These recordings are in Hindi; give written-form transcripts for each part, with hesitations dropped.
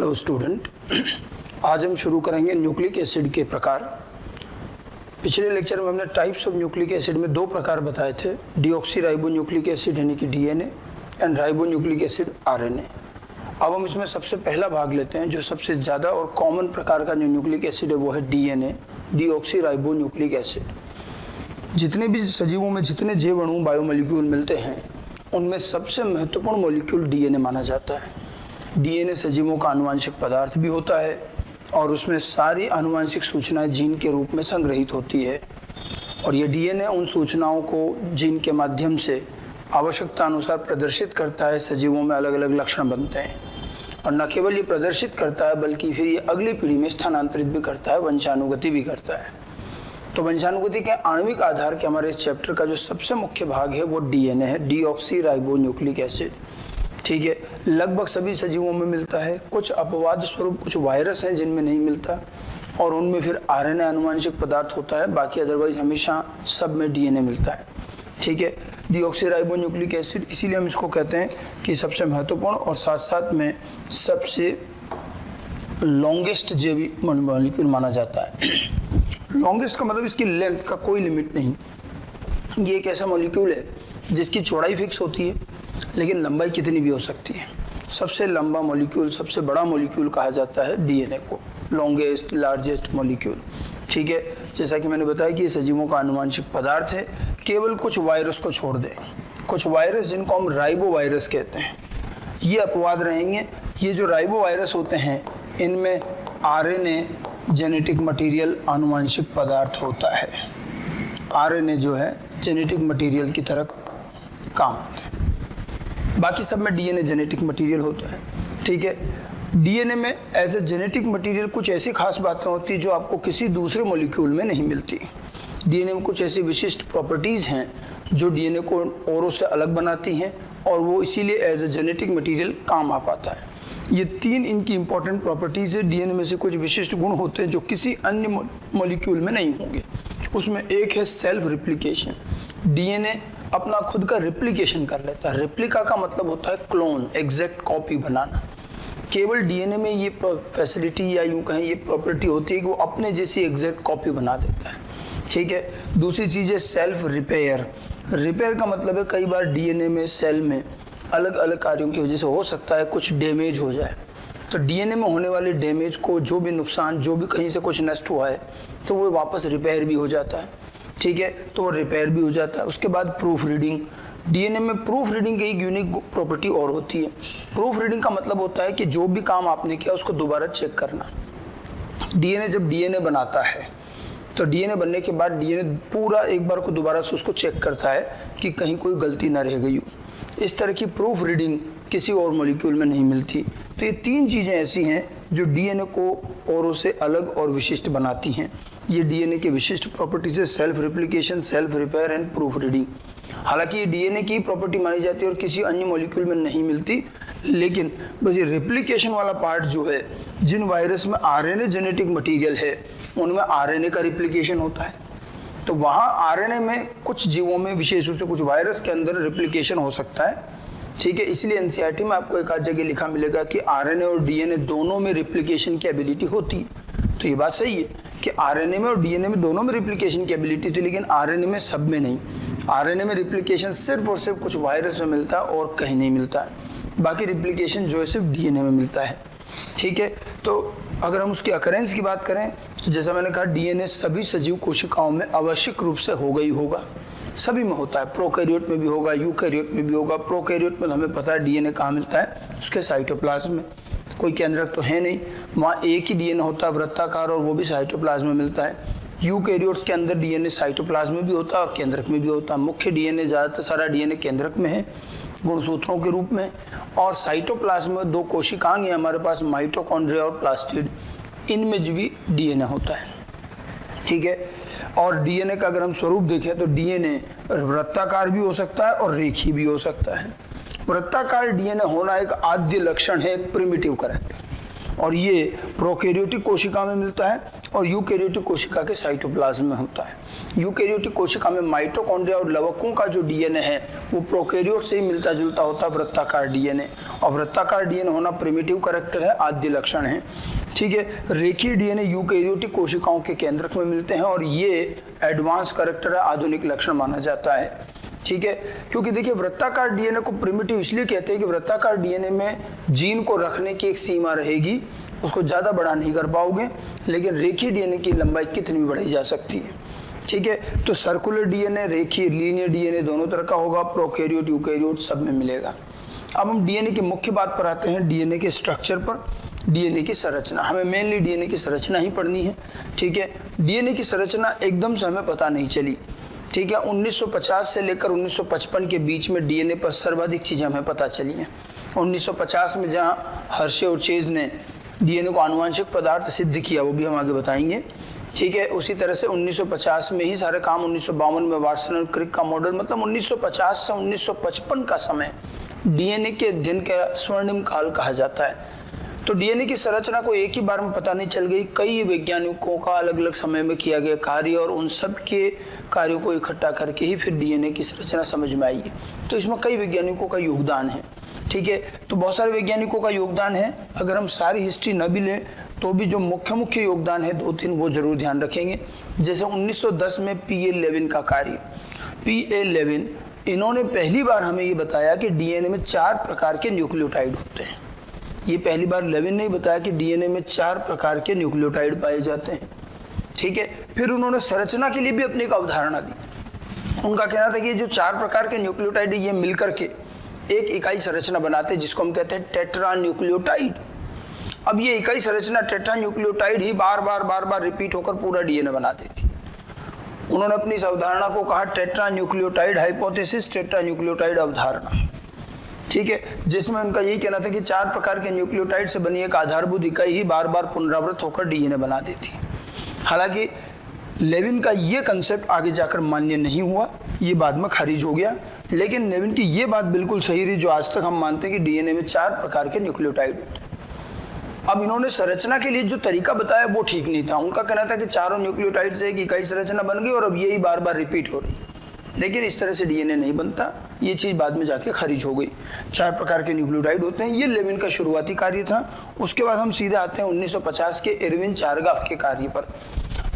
हेलो स्टूडेंट, आज हम शुरू करेंगे न्यूक्लिक एसिड के प्रकार। पिछले लेक्चर में हमने टाइप्स ऑफ न्यूक्लिक एसिड में दो प्रकार बताए थे, डीऑक्सी राइबो न्यूक्लिक एसिड यानी कि DNA and ribo nucleic acid RNA. अब हम इसमें सबसे पहला भाग लेते हैं। जो सबसे ज़्यादा और कॉमन प्रकार का जो न्यूक्लिक एसिड है वो है DNA, deoxy ribo nucleic acid. जितने भी सजीवों में जितने जैव अणु बायोमोलिक्यूल मिलते हैं उनमें सबसे महत्वपूर्ण मॉलिक्यूल डीएनए माना जाता है। डीएनए सजीवों का आनुवांशिक पदार्थ भी होता है और उसमें सारी आनुवांशिक सूचनाएं जीन के रूप में संग्रहित होती है, और यह डीएनए उन सूचनाओं को जीन के माध्यम से आवश्यकता अनुसार प्रदर्शित करता है। सजीवों में अलग अलग लक्षण बनते हैं और न केवल ये प्रदर्शित करता है बल्कि फिर ये अगली पीढ़ी में स्थानांतरित भी करता है, वंशानुगति भी करता है। तो वंशानुगति के आणविक आधार के हमारे इस चैप्टर का जो सबसे मुख्य भाग है वो डीएनए है, डीऑक्सी राइबो न्यूक्लिक एसिड। ठीक है, लगभग सभी सजीवों में मिलता है। कुछ अपवाद स्वरूप कुछ वायरस हैं जिनमें नहीं मिलता और उनमें फिर आरएनए आनुवांशिक पदार्थ होता है, बाकी अदरवाइज हमेशा सब में डीएनए मिलता है। ठीक है, डीऑक्सी राइबो न्यूक्लिक एसिड इसीलिए हम इसको कहते हैं कि सबसे महत्वपूर्ण और साथ साथ में सबसे लॉन्गेस्ट जैविक मॉलिक्यूल माना जाता है। लॉन्गेस्ट का मतलब इसकी लेंथ का कोई लिमिट नहीं। ये एक ऐसा मॉलिक्यूल है जिसकी चौड़ाई फिक्स होती है लेकिन लंबाई कितनी भी हो सकती है। सबसे लंबा मॉलिक्यूल, सबसे बड़ा मॉलिक्यूल कहा जाता है डीएनए को, लॉन्गेस्ट लार्जेस्ट मॉलिक्यूल। ठीक है, जैसा कि मैंने बताया कि ये सजीवों का आनुवांशिक पदार्थ है, केवल कुछ वायरस को छोड़ दें। कुछ वायरस जिनको हम राइबो वायरस कहते हैं, ये अपवाद रहेंगे। ये जो राइबो वायरस होते हैं इनमें आरएनए जेनेटिक मटेरियल आनुवांशिक पदार्थ होता है। आरएनए जो है जेनेटिक मटेरियल की तरह काम होता है, बाकी सब में डीएनए जेनेटिक मटेरियल होता है। ठीक है, डीएनए में एज ए जेनेटिक मटेरियल कुछ ऐसी खास बातें होती हैं जो आपको किसी दूसरे मॉलिक्यूल में नहीं मिलती। डीएनए में कुछ ऐसी विशिष्ट प्रॉपर्टीज़ हैं जो डीएनए को औरों से अलग बनाती हैं और वो इसीलिए एज ए जेनेटिक मटेरियल काम आ पाता है। ये तीन इनकी इंपॉर्टेंट प्रॉपर्टीज़ है। डीएनए में से कुछ विशिष्ट गुण होते हैं जो किसी अन्य मॉलिक्यूल में नहीं होंगे। उसमें एक है सेल्फ रिप्लिकेशन। डीएनए अपना खुद का रिप्लिकेशन कर लेता है। रिप्लिका का मतलब होता है क्लोन, एग्जैक्ट कॉपी बनाना। केवल डीएनए में ये फैसिलिटी या यूं कहें ये प्रॉपर्टी होती है कि वो अपने जैसी एग्जैक्ट कॉपी बना देता है। ठीक है, दूसरी चीज़ है सेल्फ रिपेयर। रिपेयर का मतलब है कई बार डीएनए में सेल में अलग अलग कार्यों की वजह से हो सकता है कुछ डैमेज हो जाए, तो डीएनए में होने वाले डैमेज को, जो भी नुकसान, जो भी कहीं से कुछ नष्ट हुआ है तो वो वापस रिपेयर भी हो जाता है। ठीक है, तो वो रिपेयर भी हो जाता है। उसके बाद प्रूफ रीडिंग। डीएनए में प्रूफ रीडिंग की एक यूनिक प्रॉपर्टी और होती है। प्रूफ रीडिंग का मतलब होता है कि जो भी काम आपने किया उसको दोबारा चेक करना। डीएनए जब डीएनए बनाता है तो डीएनए बनने के बाद डीएनए पूरा एक बार को दोबारा से उसको चेक करता है कि कहीं कोई गलती ना रह गई हो। इस तरह की प्रूफ रीडिंग किसी और मॉलिक्यूल में नहीं मिलती। तो ये तीन चीज़ें ऐसी हैं जो डीएनए को औरों से अलग और विशिष्ट बनाती हैं। ये डीएनए की विशिष्ट प्रॉपर्टीज है, self replication, self repair and proof reading. हालांकि ये डीएनए की प्रॉपर्टी मानी जाती है और किसी अन्य मॉलिक्यूल में नहीं मिलती, लेकिन बस ये रिप्लिकेशन वाला पार्ट जो है, जिन वायरस में आरएनए जेनेटिक मटेरियल है उनमें आरएनए का रिप्लिकेशन होता है। तो वहाँ आरएनए में कुछ जीवों में, विशेष रूप से कुछ वायरस के अंदर रिप्लिकेशन हो सकता है। ठीक है, इसलिए एनसीईआरटी में आपको एक आध जगह लिखा मिलेगा कि आरएनए और डीएनए दोनों में रिप्लिकेशन की एबिलिटी होती है। तो ये बात सही है कि आरएनए में और डीएनए में दोनों में रिप्लिकेशन की एबिलिटी थी, लेकिन आरएनए में सब में नहीं। आरएनए में रिप्लिकेशन सिर्फ और सिर्फ कुछ वायरस में मिलता है और कहीं नहीं मिलता है। बाकी रिप्लिकेशन जो है सिर्फ डीएनए में मिलता है। ठीक है, तो अगर हम उसकी अकरेंस की बात करें तो जैसा मैंने कहा डीएनए सभी सजीव कोशिकाओं में आवश्यक रूप से होगा ही होगा, सभी में होता है। प्रोकैरियोट में भी होगा, यूकैरियोट में भी होगा। प्रोकैरियोट में हमें पता है डीएनए कहाँ मिलता है, उसके साइटोप्लाज्म में। कोई केंद्रक तो है नहीं, वहाँ एक ही डीएनए होता है वृत्ताकार, और वो भी साइटोप्लाज्म में मिलता है। यूकैरियोट्स के अंदर डीएनए साइटोप्लाज्म में भी होता है और केंद्रक में भी होता है। मुख्य डीएनए, ज़्यादातर सारा डीएनए केंद्रक में है गुणसूत्रों के रूप में, और साइटोप्लाज्म में दो कोशिकांग है हमारे पास, माइटोकॉन्ड्रिया और प्लास्टिड, इनमें भी डीएनए होता है। ठीक है, और डीएनए का अगर हम स्वरूप देखें तो डीएनए वृत्ताकार भी हो सकता है और रेखीय भी हो सकता है। वृत्ताकार डीएनए होना एक आद्य लक्षण है, एक प्रिमिटिव कैरेक्टर। और ये प्रोकैरियोटिक कोशिका में मिलता है और यूकैरियोटिक कोशिका के साइटोप्लाज्म में होता है। यूकैरियोटिक कोशिका में माइटोकॉन्ड्रिया और लवकों का जो डीएनए है वो प्रोकैरियोट से ही मिलता जुलता होता है, वृत्ताकार डीएनए। और वृत्ताकार डीएनए होना प्रिमिटिव कैरेक्टर है, आद्य लक्षण है। ठीक है, रेखीय डीएनए यूकैरियोटिक कोशिकाओं के केंद्रक में मिलते हैं और ये एडवांस कैरेक्टर है, आधुनिक लक्षण माना जाता है। ठीक है, क्योंकि देखिए वृत्ताकार डीएनए को प्रिमिटिव इसलिए कहते हैं कि वृत्ताकार डीएनए में जीन को रखने की एक सीमा रहेगी, उसको ज़्यादा बड़ा नहीं कर पाओगे, लेकिन रेखीय डीएनए की लंबाई कितनी भी बढ़ाई जा सकती है। ठीक है, तो सर्कुलर डीएनए, रेखीय लीनियर डीएनए दोनों तरह का होगा, प्रोकैरियोट यूकैरियोट सब में मिलेगा। अब हम डीएनए की मुख्य बात पर आते हैं, डीएनए के स्ट्रक्चर पर, डीएनए की संरचना। हमें मेनली डीएनए की संरचना ही पढ़नी है। ठीक है, डीएनए की संरचना एकदम से हमें पता नहीं चली। ठीक है, 1950 से लेकर 1955 के बीच में डीएनए पर सर्वाधिक चीजें हमें पता चली हैं। 1950 में जहां हर्शे और चेज ने डीएनए को आनुवांशिक पदार्थ सिद्ध किया, वो भी हम आगे बताएंगे। ठीक है, उसी तरह से 1950 में ही सारे काम 1952 में वाटसन और क्रिक का मॉडल, मतलब 1950 से 1955 का समय डीएनए के अध्ययन का स्वर्णिम काल कहा जाता है। तो डीएनए की संरचना को एक ही बार में पता नहीं चल गई, कई वैज्ञानिकों का अलग अलग समय में किया गया कार्य और उन सब के कार्यों को इकट्ठा करके ही फिर डीएनए की संरचना समझ में आई है। तो इसमें कई वैज्ञानिकों का योगदान है। ठीक है, तो बहुत सारे वैज्ञानिकों का योगदान है। अगर हम सारी हिस्ट्री न भी लें तो भी जो मुख्य योगदान है 2-3 वो जरूर ध्यान रखेंगे। जैसे 1910 में PA लेविन का कार्य, PA लेविन, इन्होंने पहली बार हमें ये बताया कि डीएनए में 4 प्रकार के न्यूक्लियोटाइड होते हैं। ये पहली बार लेविन ने बताया कि डीएनए में 4 प्रकार के न्यूक्लियोटाइड पाए जाते हैं। ठीक है, फिर उन्होंने संरचना के लिए भी अपनी एक अवधारणा दी। उनका कहना था कि ये जो 4 प्रकार के न्यूक्लियोटाइड ये मिलकर के एक इकाई संरचना बनाते हैं, जिसको हम कहते हैं टेट्रा न्यूक्लियोटाइड। अब ये इकाई संरचना टेट्रा न्यूक्लियोटाइड ही बार बार रिपीट होकर पूरा डीएनए बना देती। उन्होंने अपनी इस अवधारणा को कहा tetra nucleotide hypothesis, tetra nucleotide अवधारणा। ठीक है, जिसमें उनका यही कहना था कि 4 प्रकार के न्यूक्लियोटाइड से बनी एक आधारभूत इकाई ही बार पुनरावृत होकर डीएनए बना देती। हालांकि लेविन का ये कंसेप्ट आगे जाकर मान्य नहीं हुआ, ये बाद में खारिज हो गया, लेकिन लेविन की ये बात बिल्कुल सही रही जो आज तक हम मानते हैं कि डीएनए में 4 प्रकार के न्यूक्लियोटाइड होते हैं। अब इन्होंने संरचना के लिए जो तरीका बताया वो ठीक नहीं था। उनका कहना था कि चारों न्यूक्लियोटाइड से एक इकाई संरचना बन गई और अब यही बार रिपीट हो रही, लेकिन इस तरह से डीएनए नहीं बनता। ये चीज बाद में जाके खारिज हो गई। 4 प्रकार के न्यूक्लियोटाइड होते हैं, ये लेविन का शुरुआती कार्य था। उसके बाद हम सीधे आते हैं 1950 के एरविन चारगाफ के कार्य पर।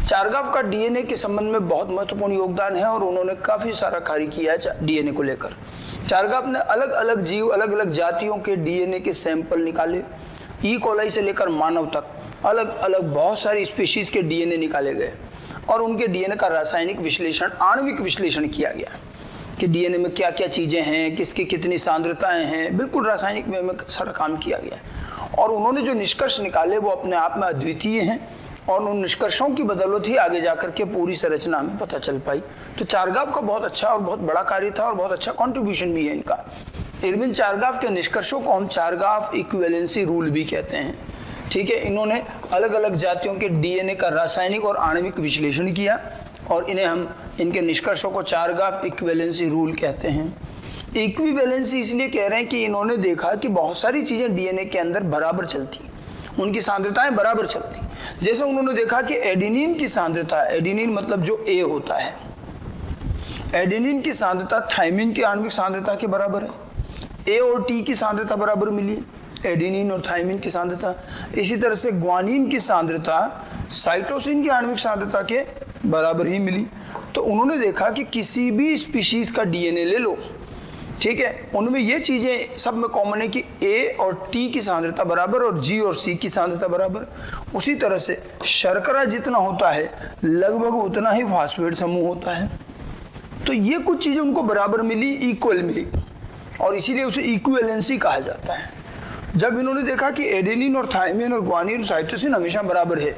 चारगाफ का डीएनए के संबंध में बहुत महत्वपूर्ण योगदान है और उन्होंने काफी सारा कार्य किया है डीएनए को लेकर। चारगाफ ने अलग अलग जीव, अलग अलग जातियों के डीएनए के सैंपल निकाले। ई कोलाई से लेकर मानव तक अलग अलग बहुत सारी स्पीशीज के डीएनए निकाले गए और उनके डीएनए का रासायनिक विश्लेषण, आणविक विश्लेषण किया गया कि डीएनए में क्या क्या चीजें हैं, किसकी कितनी सांद्रताएं हैं, बिल्कुल रासायनिक में सारा काम किया गया। और उन्होंने जो निष्कर्ष निकाले वो अपने आप में अद्वितीय हैं और उन निष्कर्षों की बदौलत ही आगे जाकर के पूरी संरचना में पता चल पाई। तो चारगाफ का बहुत अच्छा और बहुत बड़ा कार्य था और बहुत अच्छा कॉन्ट्रीब्यूशन भी है इनका। एरविन चारगाफ के निष्कर्षों को हम चारगाफ इक्विवेलेंसी रूल भी कहते हैं। ठीक है, इन्होंने अलग अलग जातियों के डीएनए का रासायनिक और आणविक विश्लेषण किया और इन्हें हम इनके निष्कर्षों को चारगाफ इक्विवेलेंसी रूल कहते हैं। इक्विवेलेंसी इसलिए कह रहे हैं कि इन्होंने देखा कि बहुत सारी चीजें डीएनए के अंदर बराबर चलती, उनकी सांद्रताएं बराबर चलती। जैसे उन्होंने देखा कि एडेनिन की सांद्रता, एडेनिन मतलब जो ए होता है, एडेनिन की सांद्रता थायमिन की आणविक सांद्रता के बराबर है। ए और टी की सांद्रता बराबर मिली, एडेनिन और थायमिन की सांद्रता। इसी तरह से ग्वानिन की सांद्रता साइटोसिन की आणविक सांद्रता के बराबर ही मिली। तो उन्होंने देखा कि किसी भी स्पीशीज का डीएनए ले लो, ठीक है, उनमें ये चीजें सब में कॉमन है कि ए और टी की सांद्रता बराबर और जी और सी की सांद्रता बराबर। उसी तरह से शर्करा जितना होता है लगभग उतना ही फास्फेट समूह होता है। तो ये कुछ चीजें उनको बराबर मिली, इक्वल मिली और इसीलिए उसे इक्विवेलेंसी कहा जाता है। जब इन्होंने देखा कि एडेनिन और थायमिन और ग्वानिन और साइटोसिन हमेशा बराबर है,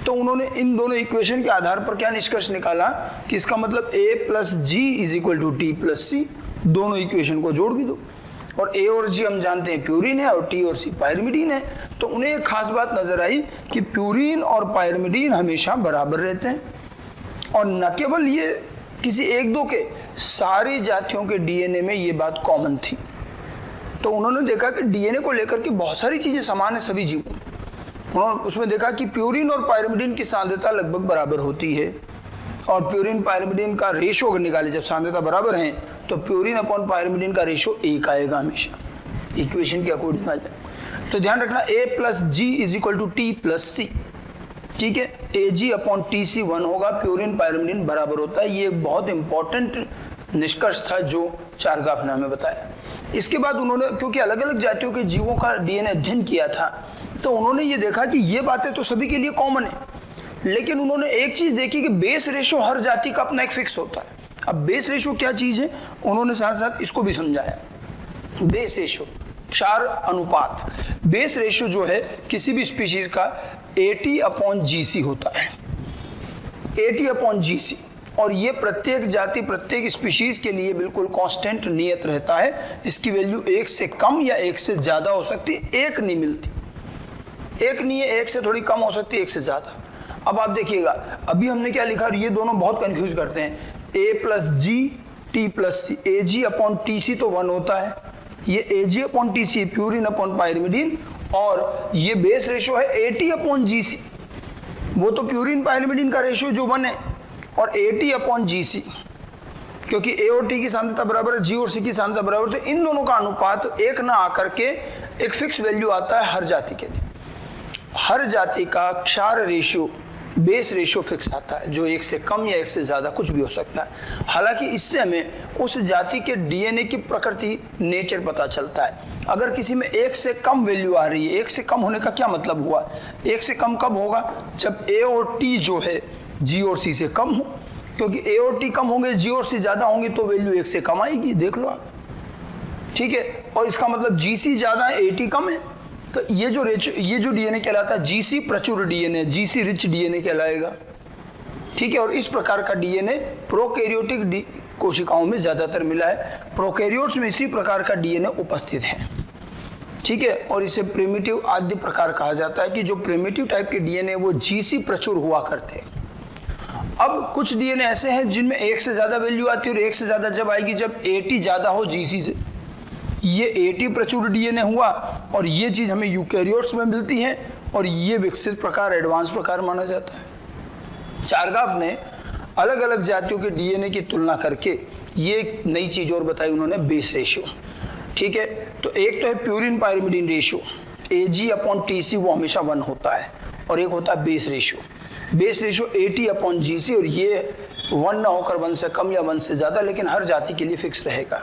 तो उन्होंने इन दोनों इक्वेशन के आधार पर क्या निष्कर्ष निकाला कि इसका मतलब A + G = T + C, दोनों इक्वेशन को जोड़ भी दो। और A और G हम जानते हैं प्यूरिन है और T और C पायरिमिडीन है। तो उन्हें एक खास बात नजर आई कि प्यूरिन और पायरिमिडीन हमेशा बराबर रहते हैं और न केवल ये किसी एक दो के, सारी जातियों के डीएनए में ये बात कॉमन थी। तो उन्होंने देखा कि डीएनए को लेकर के बहुत सारी चीजें समान है सभी जीवों में। उन्होंने उसमें देखा कि प्यूरिन और पायरिमिडीन की सांद्रता लगभग बराबर होती है, और प्यूरिन पायरिमिडीन का रेशो अगर निकाले, जब सांद्रता बराबर है तो प्यूरिन अपॉन पायरिमिडीन का रेशो 1 आएगा हमेशा, इक्वेशन के अकॉर्डिंग आ जाए। तो ध्यान रखना A plus g is equal to t plus c, ठीक है, Ag अपॉन टी सी 1 होगा, प्यूरिन पायरिमिडीन बराबर होता है। ये एक बहुत इंपॉर्टेंट निष्कर्ष था जो चारगाफ ने हमें बताया। इसके बाद उन्होंने, क्योंकि अलग अलग जातियों के जीवों का डीएनए अध्ययन किया था, तो उन्होंने ये देखा कि ये बातें तो सभी के लिए कॉमन है, लेकिन उन्होंने एक चीज देखी कि बेस रेशो हर जाति का अपना एक फिक्स होता है। अब बेस रेशो क्या चीज है, उन्होंने साथ साथ इसको भी समझाया। बेस रेशो, क्षार अनुपात, बेस रेशो जो है किसी भी स्पीशीज का AT अपॉन GC होता है, AT अपॉन GC, और ये प्रत्येक जाति प्रत्येक स्पीशीज के लिए बिल्कुल कांस्टेंट नियत रहता है। इसकी वैल्यू 1 से कम या 1 से ज्यादा हो सकती है, 1 नहीं मिलती, 1 नहीं है, 1 से थोड़ी कम हो सकती है, 1 से ज्यादा। अब आप देखिएगा, अभी हमने क्या लिखा, ये दोनों बहुत कंफ्यूज करते हैं, A plus G T plus C, Ag upon T C तो 1 होता है, ये Ag upon T C purine upon pyrimidine, और ये बेस रेशो है AT अपॉन GC, वो तो प्यूरिन पायरिमिडीन का रेशो जो 1 है, और AT अपॉन GC, क्योंकि A और T की सांद्रता बराबर है, G और C की सांद्रता बराबर, तो इन दोनों का अनुपात 1 ना आकर के एक फिक्स वैल्यू आता है हर जाति के लिए। हर जाति का क्षार रेशियो, बेस रेशियो फिक्स आता है, जो 1 से कम या 1 से ज्यादा कुछ भी हो सकता है। हालांकि इससे हमें उस जाति के डीएनए की प्रकृति, नेचर पता चलता है। अगर किसी में 1 से कम वैल्यू आ रही है, 1 से कम होने का क्या मतलब हुआ, 1 से कम कब होगा, जब A और T जो है G और C से कम हो, क्योंकि A और T कम होंगे, G और C ज्यादा होंगे, तो वैल्यू 1 से कम आएगी, देख लो आप, ठीक है। और इसका मतलब GC ज्यादा है, AT कम है, तो ये जो डीएनए कहलाता है GC प्रचुर डीएनए, GC रिच डीएनए कहलाएगा, ठीक है। और इस प्रकार का डीएनए प्रोकैरियोटिक कोशिकाओं में ज्यादातर मिला है, प्रोकैरियोट्स में इसी प्रकार का डीएनए उपस्थित है, ठीक है। और इसे प्रिमिटिव आद्य प्रकार कहा जाता है, कि जो प्रिमिटिव टाइप के डीएनए वो GC प्रचुर हुआ करते हैं। अब कुछ डीएनए ऐसे हैं जिनमें 1 से ज्यादा वैल्यू आती है, और 1 से ज्यादा जब आएगी जब AT ज्यादा हो GC से, ये AT प्रचुर डीएनए हुआ, और ये चीज हमें यूकैरियोट्स में मिलती है, और ये विकसित प्रकार, एडवांस प्रकार माना जाता है। चारगाफ ने अलग अलग जातियों के डीएनए की तुलना करके ये एक नई चीज और बताई उन्होंने, बेस रेशियो, ठीक है। तो एक तो है purine pyrimidine ratio, Ag upon TC वो हमेशा 1 होता है, और एक होता है base ratio, base ratio AT upon GC, और ये 1 ना होकर 1 से कम या 1 से ज्यादा, लेकिन हर जाति के लिए फिक्स रहेगा,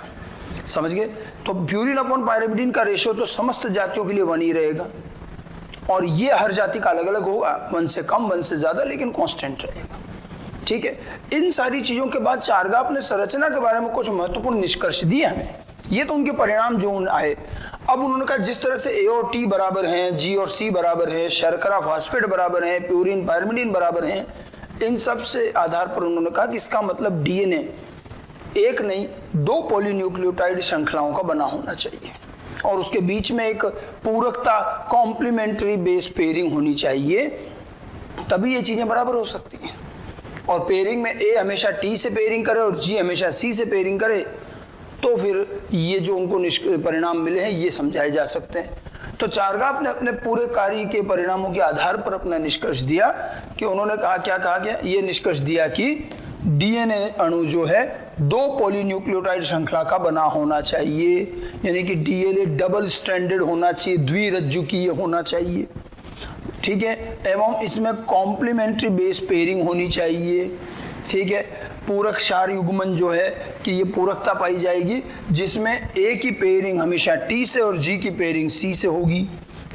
समझ गए। तो प्यूरिन अपॉन पायरिमिडीन का रेशियो तो समस्त जातियों के लिए 1 ही रहेगा, और ये हर जाति का अलग अलग होगा, 1 से कम 1 से ज्यादा, लेकिन कांस्टेंट रहेगा, ठीक है। इन सारी चीजों के बाद चारगाफ ने संरचना के बारे में कुछ महत्वपूर्ण निष्कर्ष दिए हमें, ये तो उनके परिणाम जो आए। अब उन्होंने कहा जिस तरह से A और T बराबर हैं, G और C बराबर है, शर्करा फास्फेट बराबर है, प्यूरिन पायरिमिडीन बराबर हैं, इन सब से आधार पर उन्होंने कहा कि इसका मतलब डीएनए एक नहीं 2 पॉलीन्यूक्लियोटाइड श्रृंखलाओं का बना होना चाहिए, और उसके बीच में एक पूरकता, कॉम्प्लीमेंट्री बेस पेयरिंग होनी चाहिए, तभी ये चीजें बराबर हो सकती हैं। और पेयरिंग में A हमेशा T से पेयरिंग करे और G हमेशा C से पेयरिंग करे, तो फिर ये जो उनको परिणाम मिले हैं ये समझाए जा सकते हैं। तो चारगाफ ने अपने पूरे कार्य के परिणामों के आधार पर अपना निष्कर्ष दिया कि उन्होंने कहा, क्या कहा गया, ये निष्कर्ष दिया कि डीएनए अणु जो है 2 पॉलीन्यूक्लियोटाइड श्रृंखला का बना होना चाहिए, यानी कि डीएनए डबल स्ट्रैंडेड होना चाहिए, द्विरज्जुकीय होना चाहिए, ठीक है। एवं इसमें कॉम्प्लीमेंट्री बेस पेयरिंग होनी चाहिए, ठीक है। पूरक क्षार युग्मन जो है कि ये पूरकता पाई जाएगी, जिसमें A की पेयरिंग हमेशा T से और G की पेयरिंग C से होगी,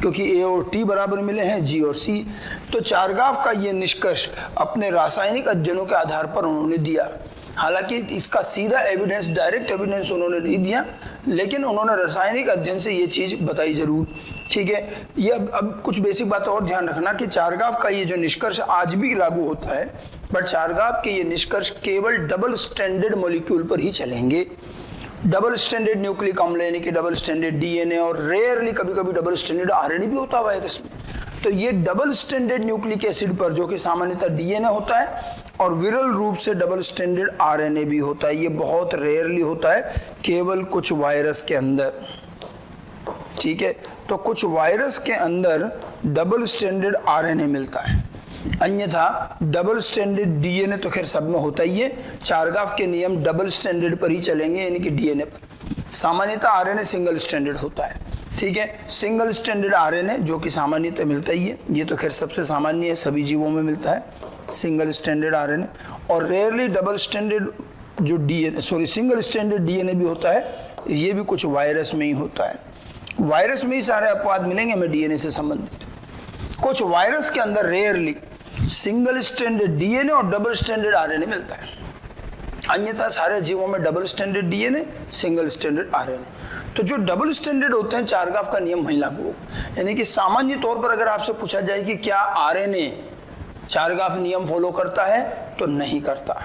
क्योंकि A और T बराबर मिले हैं, G और C। तो चारगाफ का ये निष्कर्ष अपने रासायनिक अध्ययनों के आधार पर उन्होंने दिया। हालांकि इसका सीधा एविडेंस, डायरेक्ट एविडेंस उन्होंने नहीं दिया, लेकिन उन्होंने रासायनिक अध्ययन से ये चीज बताई जरूर, ठीक है। ये अब कुछ बेसिक बात और ध्यान रखना कि चारगाफ का ये जो निष्कर्ष आज भी लागू होता है, बट चारगाफ के ये निष्कर्ष केवल डबल स्ट्रैंडेड मॉलिक्यूल पर ही चलेंगे। डबल स्ट्रैंडेड न्यूक्लिक अम्ल यानी कि डबल स्ट्रैंडेड डीएनए, और रेयरली कभी कभी डबल स्ट्रैंडेड आरएनए भी होता है वायरस में। तो ये डबल स्ट्रैंडेड न्यूक्लिक एसिड पर, जो कि सामान्यतः डीएनए होता है, और विरल रूप से डबल स्ट्रैंडेड आरएनए भी होता है। ये बहुत रेयरली होता है, केवल कुछ वायरस के अंदर, ठीक है। तो कुछ वायरस के अंदर डबल स्ट्रैंडेड आरएनए मिलता है, अन्यथा डबल स्ट्रैंडेड डीएनए तो खैर सब में होता ही है। चारगाफ के नियम डबल स्ट्रैंडेड पर ही चलेंगे, यानी कि डीएनए पर। सामान्यतः आरएनए सिंगल स्ट्रैंडेड होता है, ठीक है। सिंगल स्ट्रैंडेड आरएनए जो कि सामान्यतः मिलता ही है, ये तो खैर सबसे सामान्य है, सभी जीवों में मिलता है सिंगल स्ट्रैंडेड आरएनए। और रेयरली डबल स्ट्रैंडेड जो डीएनए सिंगल स्ट्रैंडेड डीएनए भी होता है, ये भी कुछ वायरस में ही होता है। वायरस में ही सारे अपवाद मिलेंगे हमें डीएनए से संबंधित। कुछ वायरस के अंदर रेयरली सिंगल स्ट्रैंडेड डीएनए और डबल स्ट्रैंडेड आरएनए मिलता है, अन्यथा सारे जीवों में double stranded DNA, single stranded RNA. तो जो डबल स्ट्रैंडेड होते हैं चारगाफ का नियम वहीं लागू होगा, यानी कि सामान्य तौर पर अगर आपसे पूछा जाए कि क्या आरएनए चारगाफ नियम फॉलो करता है, तो नहीं करता,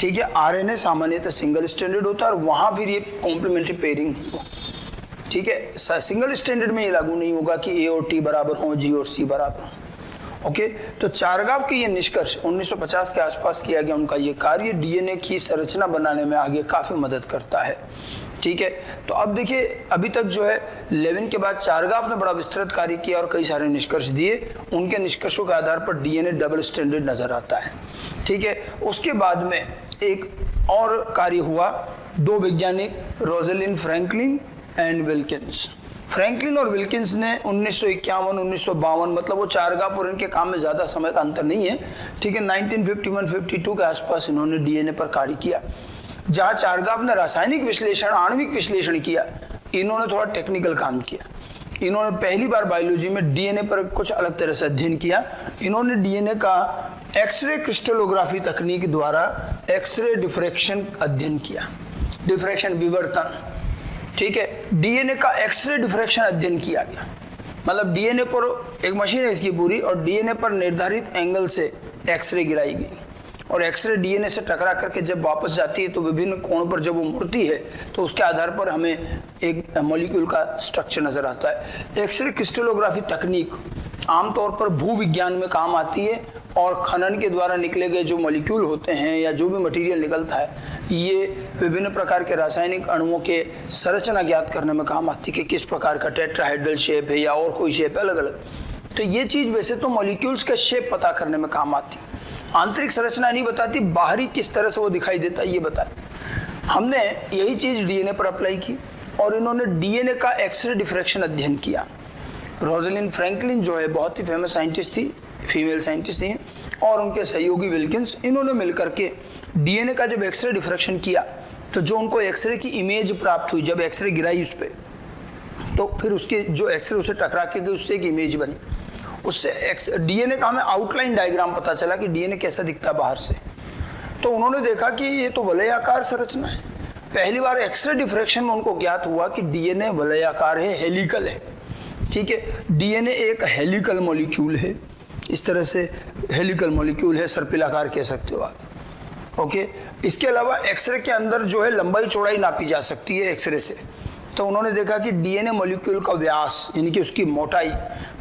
ठीक है। आरएनए सामान्यतः सिंगल स्ट्रैंडेड होता है और वहां फिर ये कॉम्प्लीमेंट्री पेयरिंग नहीं हो, ठीक है। सिंगल स्टैंडर्ड में ये लागू नहीं होगा कि ए और टी बराबर हो, जी और सी बराबर हो, ओके। तो चारगाफ के ये निष्कर्ष 1950 के आसपास किया गया, उनका ये कार्य डीएनए की संरचना बनाने में आगे काफी मदद करता है, ठीक है। तो अब देखिए, अभी तक जो है लेविन के बाद चारगाफ ने बड़ा विस्तृत कार्य किया और कई सारे निष्कर्ष दिए। उनके निष्कर्षों के आधार पर डीएनए डबल स्टैंडर्ड नजर आता है, ठीक है। उसके बाद में एक और कार्य हुआ, दो वैज्ञानिक Rosalind Franklin and Wilkins. Franklin और विल्किंस ने 1951, 1952, मतलब वो चारगाफ और इनके काम में ज्यादा समय का अंतर नहीं है, ठीक है। 1951-52 के आसपास इन्होंने डीएनए पर कार्य किया। जहां चारगाफ ने रासायनिक विश्लेषण, आणविक विश्लेषण किया, इन्होंने थोड़ा टेक्निकल काम किया। इन्होंने पहली बार बायोलॉजी में डीएनए पर कुछ अलग तरह से अध्ययन किया। इन्होंने डीएनए का एक्सरे क्रिस्टलोग्राफी तकनीक द्वारा एक्सरे डिफ्रैक्शन अध्ययन किया, डिफ्रैक्शन विवर्तन, ठीक है। डीएनए का एक्सरे डिफ्रैक्शन अध्ययन किया गया, मतलब डीएनए पर एक मशीन है इसकी पूरी, और डीएनए पर निर्धारित एंगल से एक्सरे गिराई गई और एक्सरे डीएनए से टकरा करके जब वापस जाती है तो विभिन्न कोणों पर जब वो मुड़ती है तो उसके आधार पर हमें एक मॉलिक्यूल का स्ट्रक्चर नजर आता है। एक्सरे क्रिस्टलोग्राफी तकनीक आमतौर पर भूविज्ञान में काम आती है और खनन के द्वारा निकले गए जो मॉलिक्यूल होते हैं या जो भी मटेरियल निकलता है, ये विभिन्न प्रकार के रासायनिक अणुओं के संरचना ज्ञात करने में काम आती है कि किस प्रकार का टेट्राहाइड्रल शेप है या और कोई शेप है, अलग अलग। तो ये चीज वैसे तो मॉलिक्यूल्स का शेप पता करने में काम आती है, आंतरिक संरचना नहीं बताती, बाहरी किस तरह से वो दिखाई देता है ये बताती। हमने यही चीज डीएनए पर अप्लाई की और इन्होंने डीएनए का एक्सरे डिफ्रैक्शन अध्ययन किया। रोजलिन फ्रैंकलिन जो है बहुत ही फेमस साइंटिस्ट थी, फीमेल साइंटिस्ट थी, और उनके सहयोगी विल्किंस, इन्होंने मिलकर के डीएनए का जब एक्सरे डिफ्रैक्शन किया तो जो उनको एक्सरे की इमेज प्राप्त हुई, जब एक्सरे गिराई उस पर, तो फिर उसके जो एक्सरे उसे टकरा के गई उससे एक इमेज बनी। उससे डीएनए का हमें आउटलाइन डायग्राम पता चला कि डीएनए कैसा दिखता है बाहर से। तो उन्होंने देखा कि ये तो वलयाकार संरचना है। पहली बार एक्सरे डिफ्रैक्शन में उनको ज्ञात हुआ कि डीएनए वलयाकार है, हेलिकल है, ठीक है। डीएनए एक हेलिकल मॉलिक्यूल है, इस तरह से हेलिकल मॉलिक्यूल है, सर्पिलाकार कह सकते हो आप, ओके। इसके अलावा एक्सरे के अंदर जो है लंबाई चौड़ाई नापी जा सकती है एक्सरे से। तो उन्होंने देखा कि डीएनए मॉलिक्यूल का व्यास, यानी कि उसकी मोटाई,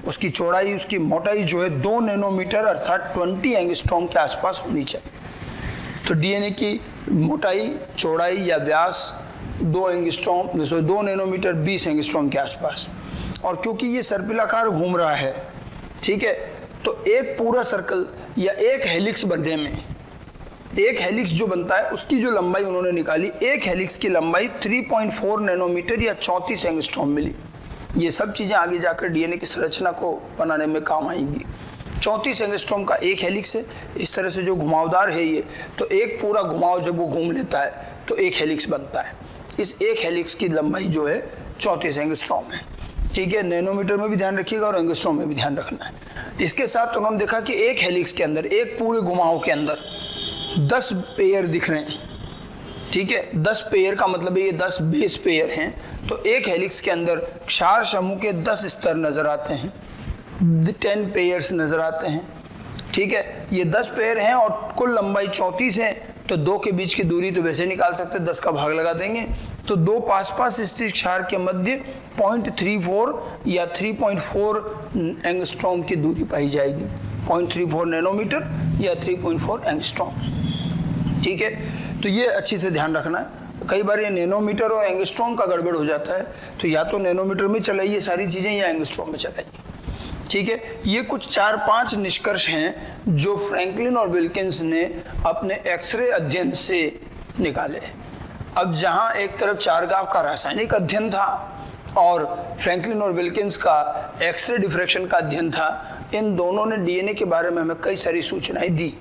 उसकी चौड़ाई, उसकी मोटाई जो है 2 नैनोमीटर अर्थात 20 एंगस्ट्रॉम के आसपास होनी चाहिए। तो डीएनए की मोटाई, चौड़ाई या व्यास 2 नैनोमीटर 20 एंगस्ट्रॉम के आसपास। और क्योंकि ये सर्पिलाकार घूम रहा है, ठीक है, तो एक पूरा सर्कल या एक हेलिक्स बनने में, एक हेलिक्स जो बनता है उसकी जो लंबाई उन्होंने निकाली, एक हेलिक्स की लंबाई 3.4 नैनोमीटर या 34 एंगस्ट्रॉम मिली। ये सब चीजें आगे जाकर डीएनए की संरचना को बनाने में काम आएंगी। 34 एंगस्ट्रॉम का एक हेलिक्स है, इस तरह से जो घुमावदार है ये, तो एक पूरा घुमाव जब वो घूम लेता है तो एक हेलिक्स बनता है। इस एक हेलिक्स की लंबाई जो है 34 एंगस्ट्रॉम है, ठीक है। नैनोमीटर में भी ध्यान रखिएगा और एंगस्ट्रॉम में भी ध्यान रखना है। इसके साथ तो हम देखा कि एक हेलिक्स के अंदर, एक पूरे घुमाव के अंदर 10 पेयर दिख रहे हैं, ठीक है। 10 पेयर का मतलब है ये 10 बेस पेयर हैं। तो एक हेलिक्स के अंदर क्षार समूह के 10 स्तर नजर आते हैं, 10 पेयर्स नजर आते हैं, ठीक है। ये 10 पेयर हैं और कुल लंबाई 34 है, तो 2 के बीच की दूरी तो वैसे निकाल सकते, 10 का भाग लगा देंगे तो 2 पास पास स्थित क्षार के मध्य 0.34 या 3.4 एंगस्ट्रॉम की दूरी पाई जाएगी, 0.34 नैनोमीटर या 3.4 एंगस्ट्रॉम, ठीक है। तो ये अच्छी से ध्यान रखना है। कई बार ये नैनोमीटर और एंगस्ट्रॉम का गड़बड़ हो जाता है, तो या तो नैनोमीटर में चलाइए सारी चीजें या एंगस्ट्रॉम में चलाइए। ठीक है, ये कुछ 4-5 निष्कर्ष हैं जो फ्रैंकलिन और विल्किंस ने अपने एक्सरे अध्ययन से निकाले। अब जहां एक तरफ चारगाफ का रासायनिक अध्ययन था और फ्रैंकलिन और विल्किंस का एक्सरे डिफ्रैक्शन का अध्ययन था, इन दोनों ने डीएनए के बारे में हमें कई सारी सूचनाएं दी।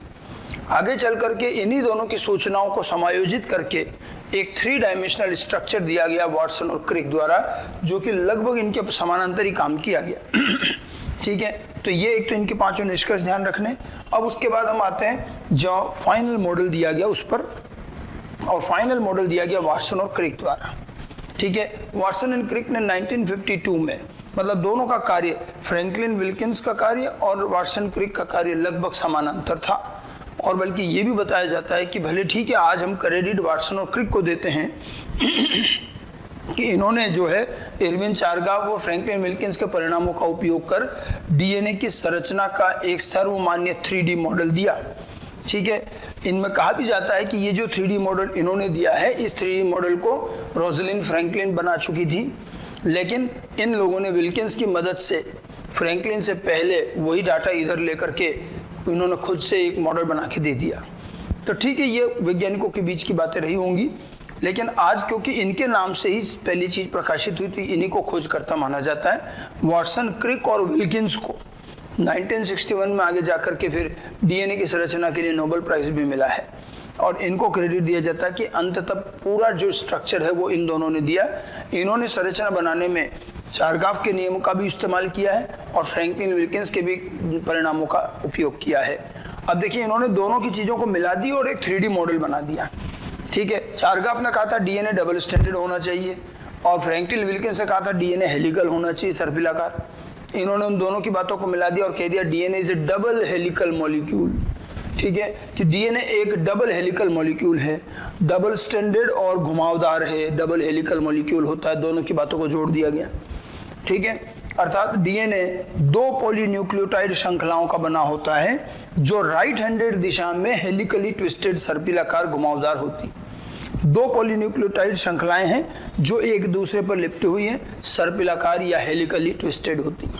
आगे चल करके इन्हीं दोनों की सूचनाओं को समायोजित करके एक 3 डायमेंशनल स्ट्रक्चर दिया गया वाटसन और क्रिक द्वारा, जो कि लगभग इनके समानांतर ही काम किया गया। ठीक है, तो ये एक तो इनके 5 निष्कर्ष ध्यान रखने। अब उसके बाद हम आते हैं जो फाइनल मॉडल दिया गया उस पर, और फाइनल मॉडल दिया गया वाटसन और क्रिक द्वारा। ठीक है, वाटसन एंड क्रिक ने 1952 में, मतलब दोनों का कार्य, फ्रैंकलिन विल्किंस का कार्य और वाटसन क्रिक का कार्य लगभग समानांतर था। और बल्कि ये भी बताया जाता है कि भले ठीक है आज हम क्रेडिट वाटसन और क्रिक को देते हैं कि इन्होंने जो है इरविन चारगाफ और फ्रैंकलिन विल्किंस के परिणामों का उपयोग कर डीएनए की संरचना का एक सर्वमान्य 3D मॉडल दिया। ठीक है, इनमें कहा भी जाता है कि ये जो 3D मॉडल इन्होंने दिया है, इस 3D मॉडल को रोजलिन फ्रैंकलिन बना चुकी थी, लेकिन इन लोगों ने विल्किंस की मदद से फ्रैंकलिन से पहले वही डाटा इधर लेकर के इन्होंने खुद से एक मॉडल बना के दे दिया। तो ठीक है, ये वैज्ञानिकों के बीच की बातें रही होंगी, लेकिन आज क्योंकि इनके नाम से ही पहली चीज प्रकाशित हुई थी, इन्हीं को खोजकर्ता माना जाता है। वाटसन, क्रिक और विल्किंस को 1961 में आगे जाकर के फिर डीएनए की संरचना के लिए नोबेल प्राइज भी मिला है, और इनको क्रेडिट दिया जाता है कि अंततः पूरा जो स्ट्रक्चर है वो इन दोनों ने दिया। इन्होंने संरचना बनाने में चारगाफ के नियमों का भी इस्तेमाल किया है और फ्रैंकलिन विल्किंस के भी परिणामों का उपयोग किया है। अब देखिए, इन्होंने दोनों की चीजों को मिला दी और एक 3D मॉडल बना दिया। ठीक है, चारगाफ ने कहा था डीएनए डबल स्टैंडर्ड होना चाहिए, और फ्रैंकलिन विल्किंस ने कहा था डीएनए हेलिकल होना चाहिए, सर्पिलाकार। इन्होंने उन दोनों की बातों को मिला दिया और कह दिया DNA is A double helical molecule. ठीक है, कि डीएनए एक डबल हेलिकल मॉलिक्यूल है, डबल स्टैंडर्ड और घुमावदार है, डबल हेलिकल मॉलिक्यूल होता है। दोनों की बातों को जोड़ दिया गया। ठीक है, अर्थात डीएनए 2 पॉलीन्यूक्लियोटाइड श्रृंखलाओं का बना होता है जो राइट हैंडेड दिशा में हेलिकली ट्विस्टेड सर्पिलाकार घुमावदार होती। 2 पॉलीन्यूक्लियोटाइड श्रृंखलाएं हैं जो एक दूसरे पर लिपटी हुई हैं, सर्पिलाकार या हेलिकली ट्विस्टेड होती।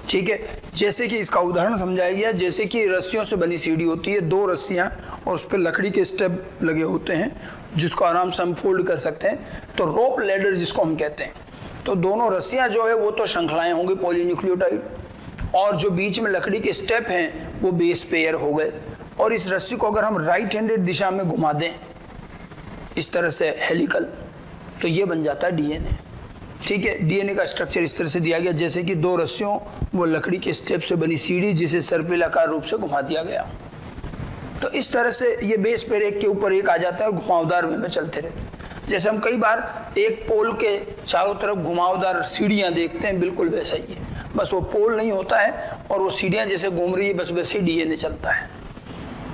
ठीक है, जैसे कि इसका उदाहरण समझाया गया, जैसे कि रस्सियों से बनी सीढ़ी होती है, 2 रस्सियां और उस पर लकड़ी के स्टेप लगे होते हैं जिसको आराम से हम फोल्ड कर सकते हैं, तो रोप लैडर जिसको हम कहते हैं। तो दोनों रस्सियां जो है वो तो श्रृंखलाएं होंगी पॉलीन्यूक्लियोटाइड, और जो बीच में लकड़ी के स्टेप हैं वो बेस पेयर हो गए। और इस रस्सी को अगर हम राइट हैंडेड दिशा में घुमा दें इस तरह से हेलिकल, तो ये बन जाता है डीएनए। ठीक है, डीएनए का स्ट्रक्चर इस तरह से दिया गया जैसे कि 2 रस्सियों वो लकड़ी के स्टेप से बनी सीढ़ी जिसे सर्पिलाकार रूप से घुमा दिया गया। तो इस तरह से ये बेस पेयर एक के ऊपर एक आ जाता है, घुमावदार में चलते रहते हैं। जैसे हम कई बार एक पोल के चारों तरफ घुमावदार सीढ़ियां देखते हैं, बिल्कुल वैसा ही है, बस वो पोल नहीं होता है और वो सीढ़ियां जैसे घूम रही है, बस वैसे ही डीएनए चलता है।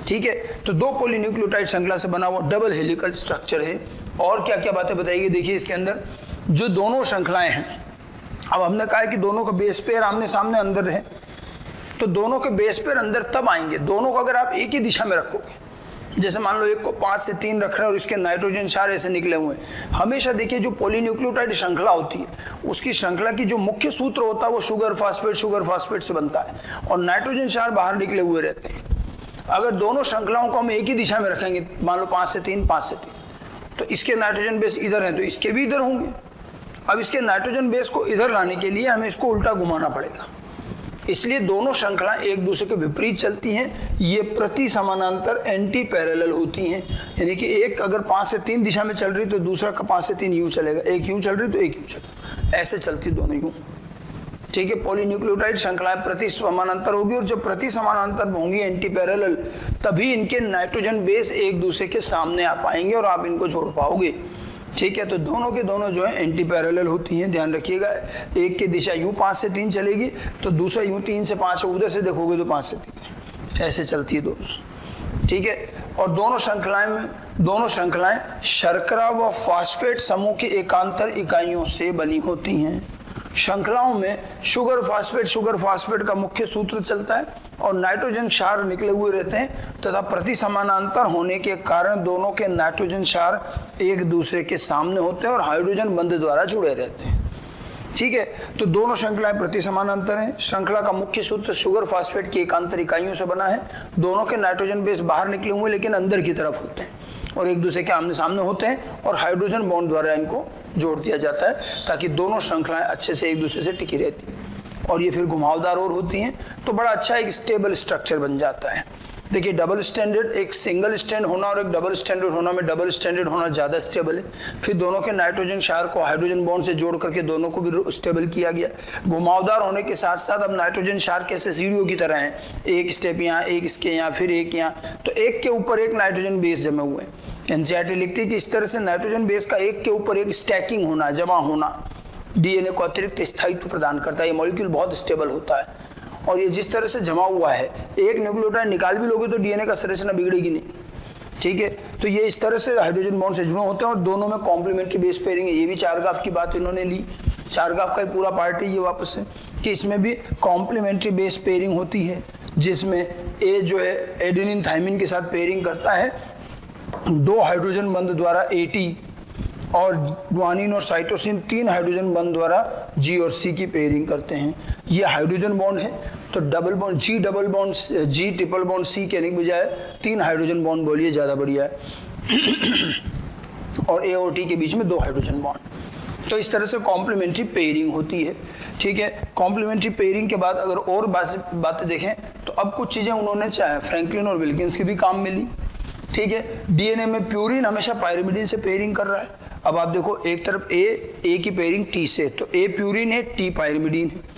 ठीक है, तो 2 पॉलीन्यूक्लियोटाइड श्रृंखला से बना हुआ डबल हेलिकल स्ट्रक्चर है। और क्या क्या बातें बताइए, देखिए इसके अंदर जो दोनों श्रृंखलाएं हैं, अब हमने कहा है कि दोनों का बेस पेयर आमने सामने अंदर है, तो दोनों के बेस पेयर अंदर तब आएंगे, दोनों को अगर आप एक ही दिशा में रखोगे। जैसे मान लो एक को 5 से 3 रख रहे हैं और इसके नाइट्रोजन क्षार ऐसे निकले हुए हैं। हमेशा देखिए जो पॉलीन्यूक्लियोटाइड श्रृंखला होती है उसकी श्रृंखला की जो मुख्य सूत्र होता है वो शुगर फास्फेट से बनता है, और नाइट्रोजन क्षार बाहर निकले हुए रहते हैं। अगर दोनों श्रृंखलाओं को हम एक ही दिशा में रखेंगे, मान लो 5 से 3, तो इसके नाइट्रोजन बेस इधर है तो इसके भी इधर होंगे। अब इसके नाइट्रोजन बेस को इधर लाने के लिए हमें इसको उल्टा घुमाना पड़ेगा, इसलिए दोनों श्रृंखलाएं एक दूसरे के विपरीत चलती हैं। ये प्रति समानांतर एंटी पैरेलल होती हैं, यानी कि एक अगर 5 से 3 दिशा में चल रही तो दूसरा का 5 से 3 यूं चलेगा, एक यूं चल रही तो एक यूं चलेगा, ऐसे चलती दोनों यूं। ठीक है, पॉलीन्यूक्लियोटाइड श्रृंखलाएं प्रति समानांतर होगी, और जब प्रति समानांतर होंगी एंटी पैरेलल, तभी इनके नाइट्रोजन बेस एक दूसरे के सामने आ पाएंगे और आप इनको जोड़ पाओगे। ठीक है, तो दोनों के दोनों जो है एंटी पैरेलल होती हैं, ध्यान रखिएगा। एक की दिशा यूं 5 से 3 चलेगी तो दूसरा यूं 3 से 5, उधर से देखोगे तो 5 से 3, ऐसे चलती है दोनों। ठीक है, और दोनों श्रृंखलाएं शर्करा व फास्फेट समूह की एकांतर इकाइयों से बनी होती हैं। श्रृंखलाओं में शुगर फास्फेट का मुख्य सूत्र चलता है और नाइट्रोजन क्षार निकले हुए रहते हैं तथा प्रति समानांतर होने के कारण दोनों के नाइट्रोजन क्षार एक दूसरे के सामने होते हैं और हाइड्रोजन बंध द्वारा जुड़े रहते हैं। ठीक है, तो दोनों श्रृंखलाएं प्रति समानांतर हैं। श्रृंखला का मुख्य सूत्र शुगर फास्फेट की एकांतर इकाइयों से बना है। दोनों के नाइट्रोजन बेस बाहर निकले हुए लेकिन अंदर की तरफ होते हैं और एक दूसरे के आमने सामने होते हैं और हाइड्रोजन बॉन्ड द्वारा इनको जोड़ दिया जाता है ताकि दोनों श्रृंखलाएं अच्छे से एक दूसरे से टिकी रहती हैं और ये फिर घुमावदार और होती हैं, तो बड़ा अच्छा एक स्टेबल स्ट्रक्चर बन जाता है। देखिए, डबल स्टैंडर्ड, एक सिंगल स्टैंड होना और एक डबल स्टैंडर्ड होना में डबल स्टैंडर्ड होना ज़्यादा स्टेबल है। फिर दोनों के नाइट्रोजन क्षार को हाइड्रोजन बॉन्ड से जोड़ करके दोनों को भी स्टेबल किया गया। घुमावदार होने के साथ साथ अब नाइट्रोजन क्षार कैसे सीढ़ियों की तरह हैं, एक स्टेप यहाँ, एक इसके यहाँ, फिर एक यहाँ, तो एक के ऊपर एक नाइट्रोजन बेस जमे हुए हैं। एनसीईआरटी लिखती है कि इस तरह से नाइट्रोजन बेस का एक के ऊपर एक स्टैकिंग होना, जमा होना डीएनए को अतिरिक्त स्थायित्व प्रदान करता है। ये मॉलिक्यूल बहुत स्टेबल होता है और ये जिस तरह से जमा हुआ है, एक न्यूक्लियोटाइड निकाल भी लोगे तो डीएनए का संरचना बिगड़ेगी नहीं। ठीक है, तो ये इस तरह से हाइड्रोजन बॉन्ड से जुड़े होते हैं और दोनों में कॉम्प्लीमेंट्री बेस पेयरिंग है। ये भी चारगाफ की बात इन्होंने ली, चारगाफ का पूरा पार्ट है ये वापस से कि इसमें भी कॉम्प्लीमेंट्री बेस पेयरिंग होती है जिसमें ए जो है एडेनिन थाइमिन के साथ पेयरिंग करता है, दो हाइड्रोजन बंध द्वारा एटी और ग्वानिन और साइटोसिन तीन हाइड्रोजन बॉन्ड द्वारा जी और सी की पेयरिंग करते हैं। ये हाइड्रोजन बॉन्ड है तो डबल बॉन्ड जी डबल बॉन्ड जी ट्रिपल बॉन्ड सी कहने के बजाय तीन हाइड्रोजन बॉन्ड बोलिए, ज़्यादा बढ़िया है। और ए और टी के बीच में दो हाइड्रोजन बॉन्ड। तो इस तरह से कॉम्प्लीमेंट्री पेयरिंग होती है। ठीक है, कॉम्प्लीमेंट्री पेयरिंग के बाद अगर और बातें देखें तो अब कुछ चीज़ें उन्होंने चाहे फ्रैंकलिन और विल्किंस की भी काम में ली। ठीक है, डीएनए में प्यूरिन हमेशा पायरिमिडिन से पेयरिंग कर रहा है। अब आप देखो, एक तरफ ए की पेयरिंग टी से, तो ए प्यूरिन है, टी पायरिमिडिन है।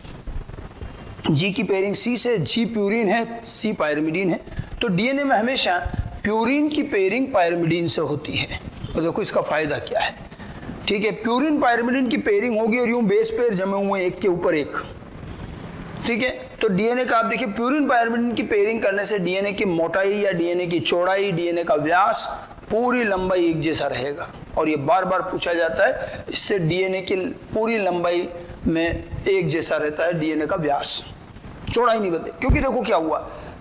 जी की पेयरिंग सी से, जी प्यूरिन है, सी पायरिमिडिन है। तो डीएनए में हमेशा प्यूरिन की पेयरिंग पायरिमिडिन से होती है। और देखो इसका फायदा क्या है। ठीक है, प्यूरिन पायरिमिडिन की पेयरिंग होगी और यूं बेस पेयर जमे हुए एक के ऊपर एक। ठीक है, तो डीएनए का आप देखिए प्यूरिन पायरिमिडिन की पेयरिंग करने से डीएनए की मोटाई या डीएनए की चौड़ाई, डीएनए का व्यास, पूरी लंबाई एक जैसा रहेगा। और ये बार बार पूछा जाता है, इससे डीएनए की पूरी लंबाई में एक जैसा रहता है डीएनए का व्यास, चौड़ाई नहीं बदले। क्योंकि देखो क्या हुआ,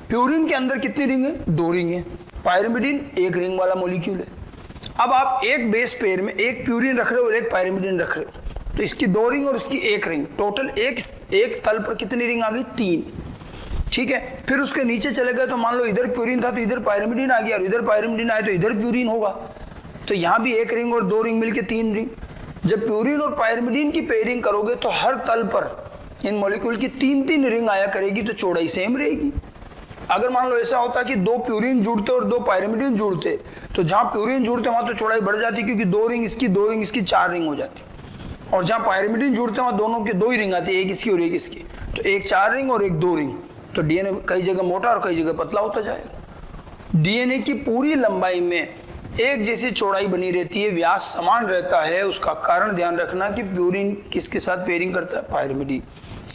प्यूरिन के अंदर कितनी रिंग है, दो रिंग है, पायरिमिडिन एक रिंग वाला मॉलिक्यूल है। अब आप एक बेस पेयर में एक प्यूरिन रख रहे हो और एक पायरिमिडिन रख रहे हो, तो इसकी दो रिंग और इसकी एक रिंग, टोटल एक तल पर कितनी रिंग आ गई, तीन। ठीक है, फिर उसके नीचे चले गए तो मान लो इधर प्यूरिन था तो इधर पायरिमिडिन आ गया और इधर पायरिमिडिन आए तो इधर प्यूरिन होगा। तो यहाँ भी एक रिंग और दो रिंग मिलके तीन रिंग। जब प्यूरिन और पायरिमिडिन की पेयरिंग करोगे तो हर तल पर इन मॉलिक्यूल की तीन तीन रिंग आया करेगी, तो चौड़ाई सेम रहेगी। अगर मान लो ऐसा होता कि दो प्यूरिन जुड़ते और दो पायरिमिडिन जुड़ते, तो जहाँ प्यूरिन जुड़ते वहां तो चौड़ाई बढ़ जाती क्योंकि दो रिंग इसकी चार रिंग हो जाती। और जहाँ पायरिमिडिन जुड़ते हैं वहाँ दोनों की दो ही रिंग आती है, एक इसकी और एक इसकी, तो एक चार रिंग और एक दो रिंग। तो डीएनए कई जगह मोटा और कई जगह पतला होता जाएगा। डीएनए की पूरी लंबाई में एक जैसी चौड़ाई बनी रहती है, व्यास समान रहता है। उसका कारण ध्यान रखना कि प्यूरिन किसके साथ पेयरिंग करता है, पायरिमिडिन।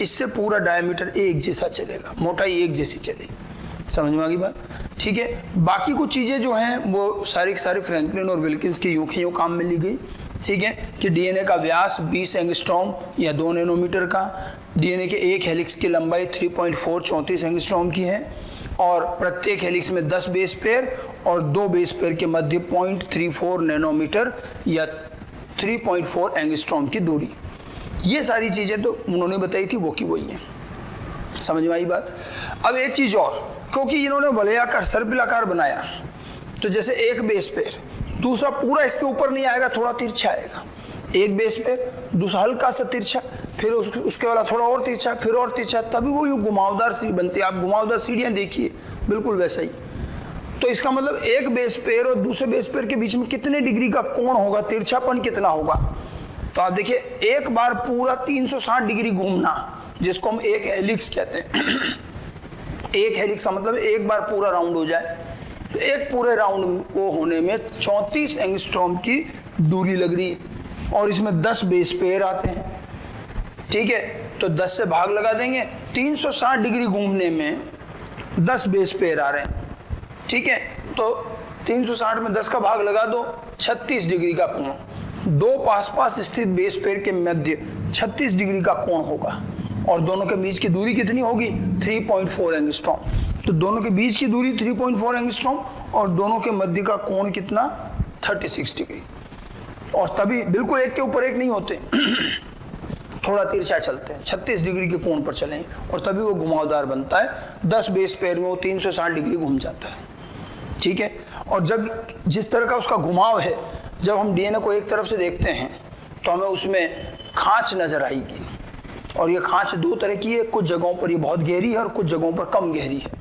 इससे पूरा डायमीटर एक जैसा चलेगा, मोटाई एक जैसी चलेगी। समझ में आ गई बात। ठीक है, बाकी कुछ चीजें जो हैं वो सारी फ्रैंकलिन और विल्किंस की यूं काम में ली गई। ठीक है, कि डीएनए का व्यास 20 एंगस्ट्रॉम या 2 नैनोमीटर का, डीएनए के एक हेलिक्स की लंबाई 3.434 एंगस्ट्रॉम की है और प्रत्येक हेलिक्स में 10 बेस पेयर और 2 बेस पेयर के मध्य 0.34 नैनोमीटर या 3.4 एंगस्ट्रॉम की दूरी। ये सारी चीजें तो उन्होंने बताई थी, वो की वही है। समझ में आई बात। अब एक चीज और, क्योंकि इन्होंने वलयाकार सर्पिलाकार बनाया, तो जैसे एक बेस पेयर, दूसरा पूरा इसके ऊपर नहीं आएगा, थोड़ा तिरछा आएगा। एक बेस पेयर, दूसरा हल्का सा तिरछा, फिर उसके वाला थोड़ा और तिरछा, फिर और तिरछा, तभी वो यूं घुमावदार सीढ़ी बनती है। आप घुमावदार सीढ़ियां देखिए, बिल्कुल वैसा ही। तो इसका मतलब एक बेस पेयर और दूसरे बेस पेयर के बीच में कितने डिग्री का कोण होगा, तिरछापन कितना होगा। तो आप देखिए, एक बार पूरा 360 डिग्री घूमना, जिसको हम एक हेलिक्स कहते हैं। एक हेलिक्स का मतलब एक बार पूरा राउंड हो जाए, तो एक पूरे राउंड को होने में 34 एंगस्ट्रॉम की दूरी लग रही है और इसमें 10 बेस पेयर आते हैं। ठीक है, तो 10 से भाग लगा देंगे, 360 डिग्री घूमने में 10 बेस पेयर आ रहे हैं। ठीक है, तो 360 में 10 का भाग लगा दो, 36 डिग्री का कोण। दो पास स्थित बेस पेयर के मध्य 36 डिग्री का कोण होगा और दोनों के बीच की दूरी कितनी होगी 3.4 एंगस्ट्रॉम। तो दोनों के बीच की दूरी 3.4 एंगस्ट्रॉम और दोनों के मध्य का कोण कितना 36 डिग्री। और तभी बिल्कुल एक के ऊपर एक नहीं होते, थोड़ा तिरछा चलते हैं, 36 डिग्री के कोण पर चलें और तभी वो घुमावदार बनता है। 10 बेस पेयर में वो 360 डिग्री घूम जाता है, ठीक है। और जब जिस तरह का उसका घुमाव है, जब हम डीएनए को एक तरफ से देखते हैं तो हमें उसमें खांच नजर आएगी और ये खांच दो तरह की है, कुछ जगहों पर ये बहुत गहरी है और कुछ जगहों पर कम गहरी है,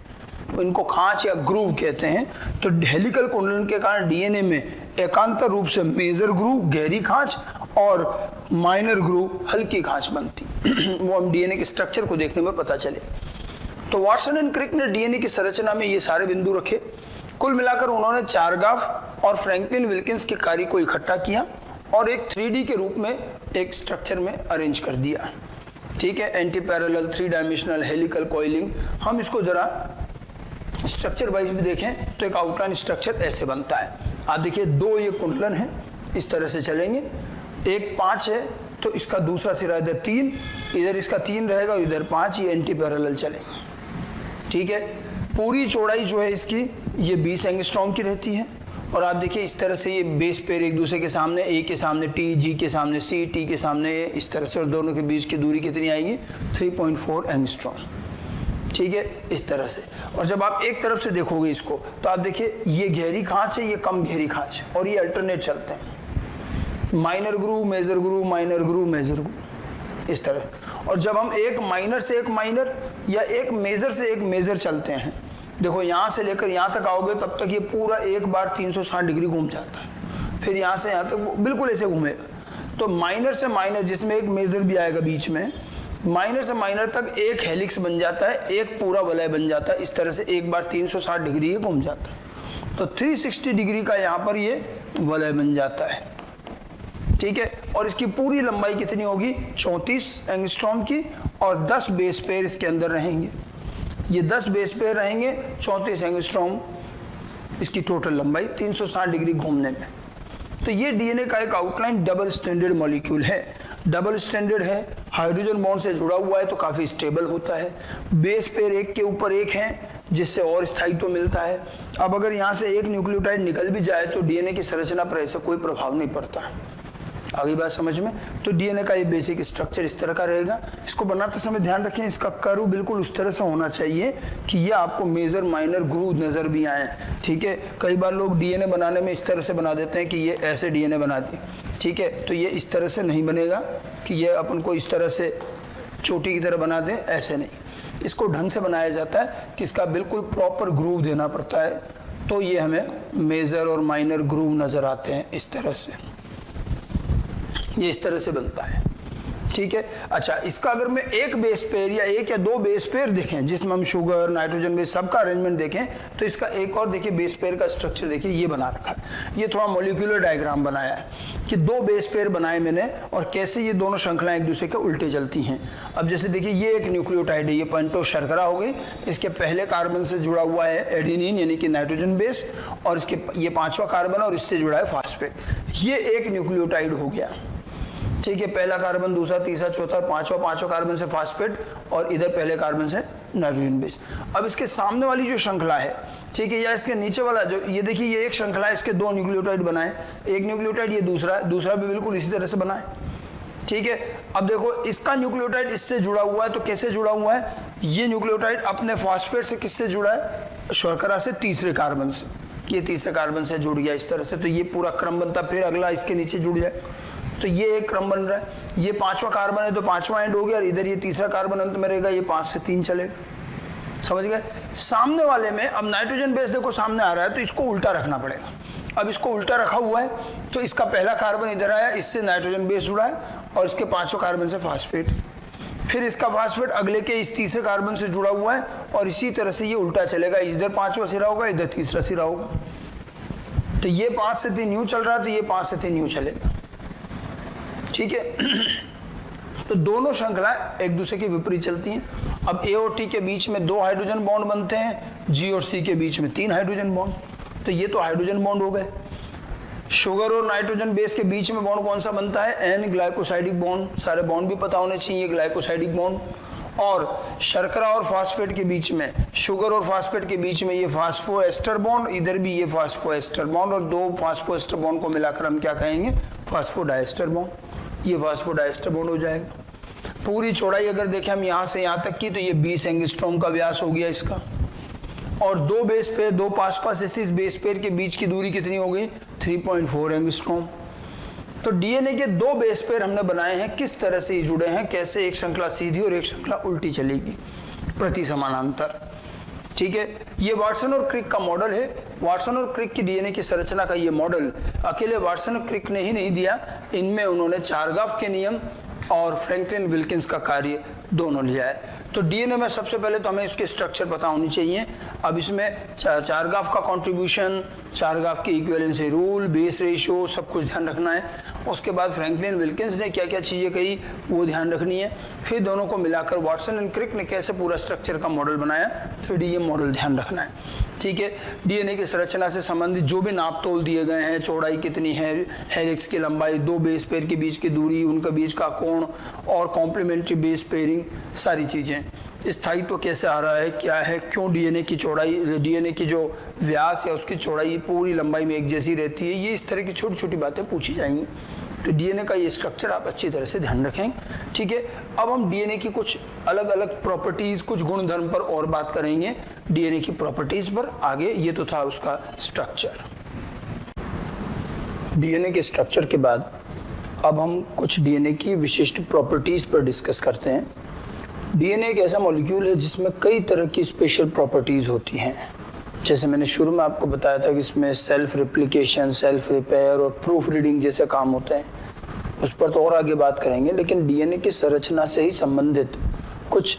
इनको खांच या ग्रूव कहते हैं। तो हेलिकल कुंडलन के कारण डीएनए में एकांतर रूप से मेजर ग्रूव गहरी खांच और माइनर ग्रूव हल्की खांच बनती वो हम डीएनए के स्ट्रक्चर को देखने में पता चले। तो वाटसन एंड क्रिक ने डीएनए की संरचना में ये सारे बिंदु रखे। कुल मिलाकर उन्होंने चारगाफ और फ्रैंकलिन विल्किंस के कार्य को इकट्ठा किया और एक 3D के रूप में एक स्ट्रक्चर में अरेंज कर दिया, ठीक है। Anti parallel 3 dimensional helical coiling. हम इसको जरा स्ट्रक्चर वाइज भी देखें तो एक आउटलाइन स्ट्रक्चर ऐसे बनता है। आप देखिए 2 ये कुंडलन है, इस तरह से चलेंगे। एक 5 है तो इसका दूसरा सिरा इधर 3, इधर इसका 3 रहेगा, इधर 5, ये एंटी पैरेलल चलेंगे, ठीक है। पूरी चौड़ाई जो है इसकी ये 20 एंगस्ट्रॉम की रहती है और आप देखिए इस तरह से ये बेस पेयर एक दूसरे के सामने, ए के सामने टी, जी के सामने सी, टी के सामने ए, इस तरह से, और दोनों के बीच की दूरी कितनी आएगी 3.4 एंगस्ट्रॉम, ठीक है, इस तरह से। और जब आप एक तरफ से देखोगे इसको तो आप देखिए ये गहरी खांच है, ये कम गहरी खांच है और ये अल्टरनेट चलते हैं, minor groove major groove minor groove major groove, इस तरह। और जब हम एक माइनर से एक माइनर या एक मेजर से एक मेजर चलते हैं, देखो यहाँ से लेकर यहाँ तक आओगे तब तक ये पूरा एक बार 360 डिग्री घूम जाता है, फिर यहाँ से यहाँ तक बिल्कुल ऐसे घूमेगा। तो माइनर से माइनर, जिसमें एक मेजर भी आएगा बीच में, माइनर से माइनर तक एक हेलिक्स बन जाता है, एक पूरा वलय बन जाता है। इस तरह से एक बार 360 डिग्री ये घूम जाता है, तो 360 डिग्री का यहाँ पर ये वलय बन जाता है, ठीक है। और इसकी पूरी लंबाई कितनी होगी 34 एंगस्ट्रॉम की और 10 बेस पेयर इसके अंदर रहेंगे। ये 10 बेस पेयर रहेंगे, 34 एंगस्ट्रॉम इसकी टोटल लंबाई 360 डिग्री घूमने में। तो ये डीएनए का एक आउटलाइन डबल स्टैंडर्ड मॉलिक्यूल है। डबल स्टैंडर्ड है, हाइड्रोजन बॉन्ड से जुड़ा हुआ है तो काफी स्टेबल होता है। बेस पेयर एक के ऊपर एक हैं जिससे और स्थायित्व मिलता है। अब अगर यहाँ से एक न्यूक्लियोटाइड निकल भी जाए तो डीएनए की संरचना पर ऐसा कोई प्रभाव नहीं पड़ता। आगे बात समझ में। तो डीएनए का ये बेसिक स्ट्रक्चर इस तरह का रहेगा। इसको बनाते समय ध्यान रखें इसका कर्व बिल्कुल उस तरह से होना चाहिए कि ये आपको मेजर माइनर ग्रूव नजर भी आए, ठीक है। कई बार लोग डीएनए बनाने में इस तरह से बना देते हैं कि ये ऐसे डीएनए बना दी, ठीक है। तो ये इस तरह से नहीं बनेगा कि ये अपन को इस तरह से चोटी की तरह बना दें, ऐसे नहीं। इसको ढंग से बनाया जाता है कि इसका बिल्कुल प्रॉपर ग्रूव देना पड़ता है, तो ये हमें मेजर और माइनर ग्रूव नजर आते हैं इस तरह से। ये इस तरह से बनता है, ठीक है। अच्छा, इसका अगर मैं एक बेस पेयर या एक या दो बेस पेयर देखें जिसमें हम शुगर नाइट्रोजन बेस सबका अरेंजमेंट देखें तो इसका एक और देखिए बेस पेयर का स्ट्रक्चर देखिए ये बना रखा है। ये थोड़ा मॉलिक्यूलर डायग्राम बनाया है कि दो बेस पेयर बनाए मैंने और कैसे ये दोनों श्रृंखलाएं एक दूसरे के उल्टे चलती हैं। अब जैसे देखिए ये एक न्यूक्लियोटाइड है, ये पेंटोस शर्करा हो गई, इसके पहले कार्बन से जुड़ा हुआ है एडेनिन यानी कि नाइट्रोजन बेस, और इसके ये पांचवा कार्बन और इससे जुड़ा है फास्फेट। ये एक न्यूक्लियोटाइड हो गया, ठीक है। पहला कार्बन, दूसरा, तीसरा, चौथा, पांचवा कार्बन से फास्फेट और इधर पहले कार्बन से नाइट्रोजन बेस। अब इसके सामने वाली जो श्रृंखला है, ठीक है, या इसके नीचे वाला जो ये देखिए ये एक श्रृंखला है, इसके दो न्यूक्लियोटाइड बनाए, एक न्यूक्लियोटाइड ये दूसरा है, दूसरा भी बिल्कुल इसी तरह से बना है, ठीक है। अब देखो इसका न्यूक्लियोटाइड इससे जुड़ा हुआ है, तो कैसे जुड़ा हुआ है? ये न्यूक्लियोटाइड अपने फास्फेट से किससे जुड़ा है? शर्करा से, तीसरे कार्बन से। ये तीसरे कार्बन से जुड़ गया इस तरह से, तो ये पूरा क्रम बनता, फिर अगला इसके नीचे जुड़ जाए तो ये एक क्रम बन रहा है। ये पांचवा कार्बन है तो पांचवा एंड हो गया और इधर ये तीसरा कार्बन अंत में रहेगा, ये 5 से 3 चलेगा, समझ गए। सामने वाले में अब नाइट्रोजन बेस देखो सामने आ रहा है तो इसको उल्टा रखना पड़ेगा। अब इसको उल्टा रखा हुआ है तो इसका पहला कार्बन इधर आया, इससे नाइट्रोजन बेस जुड़ा है और इसके पांचों कार्बन से फास्फेट, फिर इसका फास्फेट अगले के इस तीसरे कार्बन से जुड़ा हुआ है और इसी तरह से ये उल्टा चलेगा। इधर पांचवा सिरा होगा, इधर तीसरा सिरा होगा, तो ये 5 से 3 यूं चल रहा है तो ये 5 से 3 यूं चलेगा, ठीक है। तो दोनों श्रृंखलाएं एक दूसरे के विपरीत चलती हैं। अब ए और टी के बीच में 2 हाइड्रोजन बॉन्ड बनते हैं, जी और सी के बीच में 3 हाइड्रोजन बॉन्ड, तो ये तो हाइड्रोजन बॉन्ड हो गए। शुगर और नाइट्रोजन बेस के बीच में बॉन्ड कौन सा बनता है? N glycosidic bond. सारे बॉन्ड भी पता होने चाहिए, ग्लाइकोसाइडिक बॉन्ड। और शर्करा और फास्फेट के बीच में, शुगर और फास्फेट के बीच में ये फास्फोएस्टर बॉन्ड, इधर भी ये फास्फोएस्टर बॉन्ड, और दो फास्फोएस्टर बॉन्ड को मिलाकर हम क्या कहेंगे? फास्फोडाइएस्टर बॉन्ड। ये फास्फोडाइएस्टर बॉन्ड हो जाएगा। पूरी चौड़ाई अगर देखें हम यहाँ से यहाँ तक की, तो ये 20 एंगस्ट्रॉम का व्यास हो गया इसका। और दो बेस पेयर, दो पास पास स्थित बेस पेयर के बीच की दूरी कितनी हो गई? 3.4 एंगस्ट्रॉम। तो डीएनए के दो बेस पेयर हमने बनाए हैं, किस तरह से ये जुड़े हैं, कैसे एक श्रृंखला सीधी और एक श्रृंखला उल्टी चलेगी प्रति समानांतर। ठीक है, ये वाटसन और क्रिक का मॉडल है। वाटसन और क्रिक की डीएनए की संरचना का ये मॉडल अकेले वाटसन और क्रिक ने ही नहीं दिया, इनमें उन्होंने चारगाफ के नियम और फ्रैंकलिन विल्किंस का कार्य दोनों लिया है। तो डीएनए में सबसे पहले तो हमें इसकी स्ट्रक्चर पता होनी चाहिए। अब इसमें चारगाफ का कंट्रीब्यूशन, चारगाफ की इक्विवेलेंसी रूल, बेस रेशियो, सब कुछ ध्यान रखना है। उसके बाद फ्रैंकलिन विल्किंस ने क्या क्या चीज़ें कही वो ध्यान रखनी है। फिर दोनों को मिलाकर वाटसन एंड क्रिक ने कैसे पूरा स्ट्रक्चर का मॉडल बनाया, 3D मॉडल ध्यान रखना है। ठीक है, डीएनए की संरचना से संबंधित जो भी नाप तोल दिए गए हैं, चौड़ाई कितनी है, हेलिक्स की लंबाई, दो बेस पेयर के बीच की दूरी, उनके बीच का कोण और कॉम्प्लीमेंट्री बेस पेयरिंग, सारी चीज़ें, स्थायित्व कैसे आ रहा है, क्या है, क्यों डीएनए की चौड़ाई, डीएनए की जो व्यास या उसकी चौड़ाई पूरी लंबाई में एक जैसी रहती है, ये इस तरह की छोटी छोटी बातें पूछी जाएंगी। तो डीएनए का ये स्ट्रक्चर आप अच्छी तरह से ध्यान रखें। ठीक है, अब हम डीएनए की कुछ अलग अलग प्रॉपर्टीज, कुछ गुणधर्म पर और बात करेंगे, डीएनए की प्रॉपर्टीज पर आगे। ये तो था उसका स्ट्रक्चर। डीएनए के स्ट्रक्चर के बाद अब हम कुछ डीएनए की विशिष्ट प्रॉपर्टीज पर डिस्कस करते हैं। डीएनए एक ऐसा मॉलिक्यूल है जिसमें कई तरह की स्पेशल प्रॉपर्टीज होती हैं। जैसे मैंने शुरू में आपको बताया था कि इसमें सेल्फ रिप्लिकेशन, सेल्फ रिपेयर और प्रूफ रीडिंग जैसे काम होते हैं, उस पर तो और आगे बात करेंगे। लेकिन डीएनए की संरचना से ही संबंधित कुछ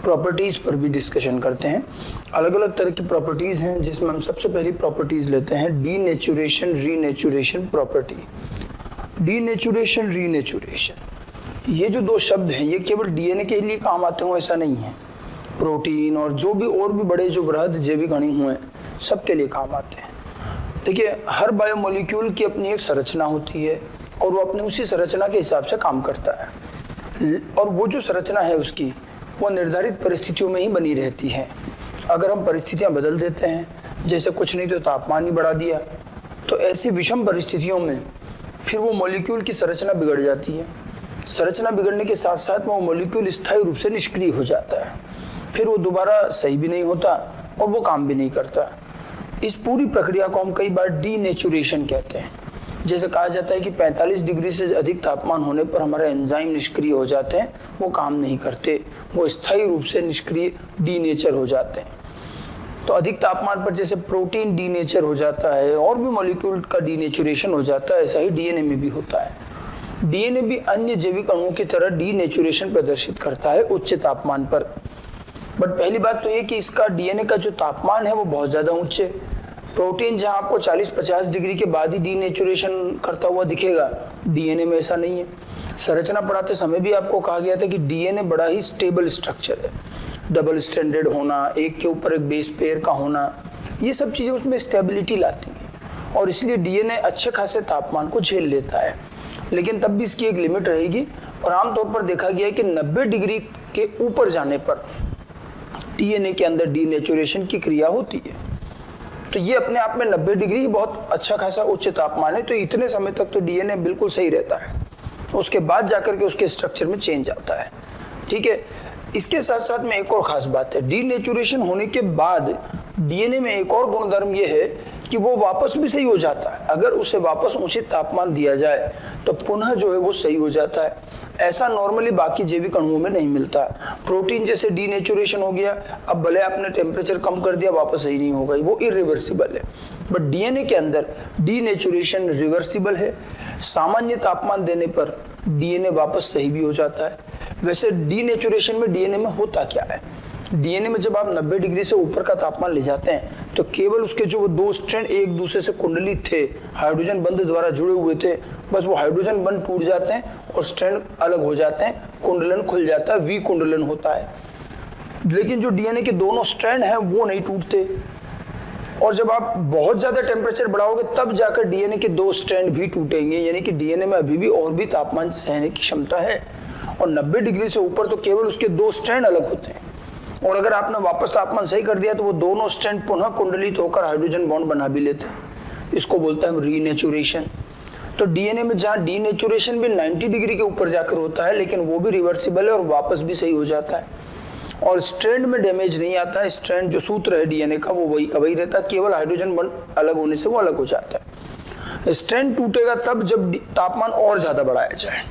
प्रॉपर्टीज पर भी डिस्कशन करते हैं। अलग अलग तरह की प्रॉपर्टीज हैं, जिसमें हम सबसे पहली प्रॉपर्टीज लेते हैं denaturation renaturation property. Denaturation renaturation, ये जो दो शब्द हैं ये केवल डीएनए के लिए काम आते हो ऐसा नहीं है, प्रोटीन और जो भी और भी बड़े जो वृहद जैविक अणु हुए सबके लिए काम आते हैं। देखिए, हर बायोमोलिक्यूल की अपनी एक संरचना होती है और वो अपनी उसी संरचना के हिसाब से काम करता है, और वो जो संरचना है उसकी वो निर्धारित परिस्थितियों में ही बनी रहती है। अगर हम परिस्थितियां बदल देते हैं, जैसे कुछ नहीं तो तापमान ही बढ़ा दिया, तो ऐसी विषम परिस्थितियों में फिर वो मॉलिक्यूल की संरचना बिगड़ जाती है। संरचना बिगड़ने के साथ साथ में वो मॉलिक्यूल स्थायी रूप से निष्क्रिय हो जाता है, फिर वो दोबारा सही भी नहीं होता और वो काम भी नहीं करता। इस पूरी प्रक्रिया को हम कई बार डीनेचुरेशन कहते हैं। जैसे कहा जाता है कि 45 डिग्री से अधिक तापमान होने पर हमारे एंजाइम निष्क्रिय हो जाते हैं, वो काम नहीं करते, वो स्थायी रूप से निष्क्रिय डीनेचर हो जाते हैं। तो अधिक तापमान पर जैसे प्रोटीन डीनेचर हो जाता है और भी मॉलिक्यूल का डीनेचुरेशन हो जाता है, ऐसा ही डीएनए में भी होता है। डीएनए भी अन्य जैविक अणुओं की तरह डीनेचुरेशन प्रदर्शित करता है उच्च तापमान पर। बट पहली बात तो ये कि इसका डीएनए का जो तापमान है वो बहुत ज़्यादा उच्च है। प्रोटीन जहाँ आपको 40-50 डिग्री के बाद ही डीनेचुरेशन करता हुआ दिखेगा, डीएनए में ऐसा नहीं है। संरचना पढ़ाते समय भी आपको कहा गया था कि डीएनए बड़ा ही स्टेबल स्ट्रक्चर है। डबल स्टैंडर्ड होना, एक के ऊपर एक बेस पेयर का होना, ये सब चीज़ें उसमें स्टेबिलिटी लाती हैं और इसलिए डीएनए अच्छे खासे तापमान को झेल लेता है। लेकिन तब भी इसकी एक लिमिट रहेगी और आमतौर पर देखा गया है कि 90 डिग्री के ऊपर जाने पर डीएनए के अंदर डीनेचुरेशन की क्रिया होती है। तो ये अपने आप में 90 डिग्री बहुत अच्छा खासा उच्च तापमान है, तो इतने समय तक तो डीएनए बिल्कुल सही रहता है, उसके बाद जाकर के उसके स्ट्रक्चर में चेंज आता है। ठीक है, इसके साथ साथ में एक और खास बात है, डीनेचुरेशन होने के बाद डीएनए में एक और गुणधर्म ये है कि वो वापस भी सही हो जाता है। अगर उसे वापस उचित तापमान दिया जाए तो पुनः जो है वो सही हो जाता है। ऐसा नॉर्मली बाकी जैविक अणुओं में नहीं मिलता। प्रोटीन जैसे डीनेचुरेशन हो गया, अब भले आपने टेम्परेचर कम कर दिया वापस सही नहीं होगा, वो इरिवर्सिबल है। बट डीएनए के अंदर डीनेचुरेशन रिवर्सिबल है। सामान्य तापमान देने पर डीएनए वापस सही भी हो जाता है। वैसे डीनेचुरेशन में डीएनए में होता क्या है? डीएनए में जब आप 90 डिग्री से ऊपर का तापमान ले जाते हैं तो केवल उसके जो वो दो स्ट्रैंड एक दूसरे से कुंडलित थे, हाइड्रोजन बंध द्वारा जुड़े हुए थे, बस वो हाइड्रोजन बंध टूट जाते हैं और स्ट्रैंड अलग हो जाते हैं, कुंडलन खुल जाता है, विकुंडलन होता है। लेकिन जो डीएनए के दोनों स्ट्रैंड हैं वो नहीं टूटते। और जब आप बहुत ज्यादा टेम्परेचर बढ़ाओगे तब जाकर डीएनए के 2 स्ट्रैंड भी टूटेंगे, यानी कि डीएनए में अभी भी और भी तापमान सहने की क्षमता है। और 90 डिग्री से ऊपर तो केवल उसके 2 स्ट्रैंड अलग होते हैं, और अगर आपने वापस तापमान सही कर दिया तो वो दोनों स्ट्रैंड पुनः कुंडलित होकर हाइड्रोजन बॉन्ड बना भी लेते हैं। इसको बोलते हैं रीनेचुरेशन। तो डीएनए में जहाँ डीनेचुरेशन भी 90 डिग्री के ऊपर जाकर होता है, लेकिन वो भी रिवर्सिबल है और वापस भी सही हो जाता है, और स्ट्रैंड में डैमेज नहीं आता है। स्ट्रैंड जो सूत्र है डीएनए का वो वही का वही रहता है, केवल हाइड्रोजन बॉन्ड अलग होने से वो अलग हो जाता है। स्ट्रैंड टूटेगा तब जब तापमान और ज्यादा बढ़ाया जाए,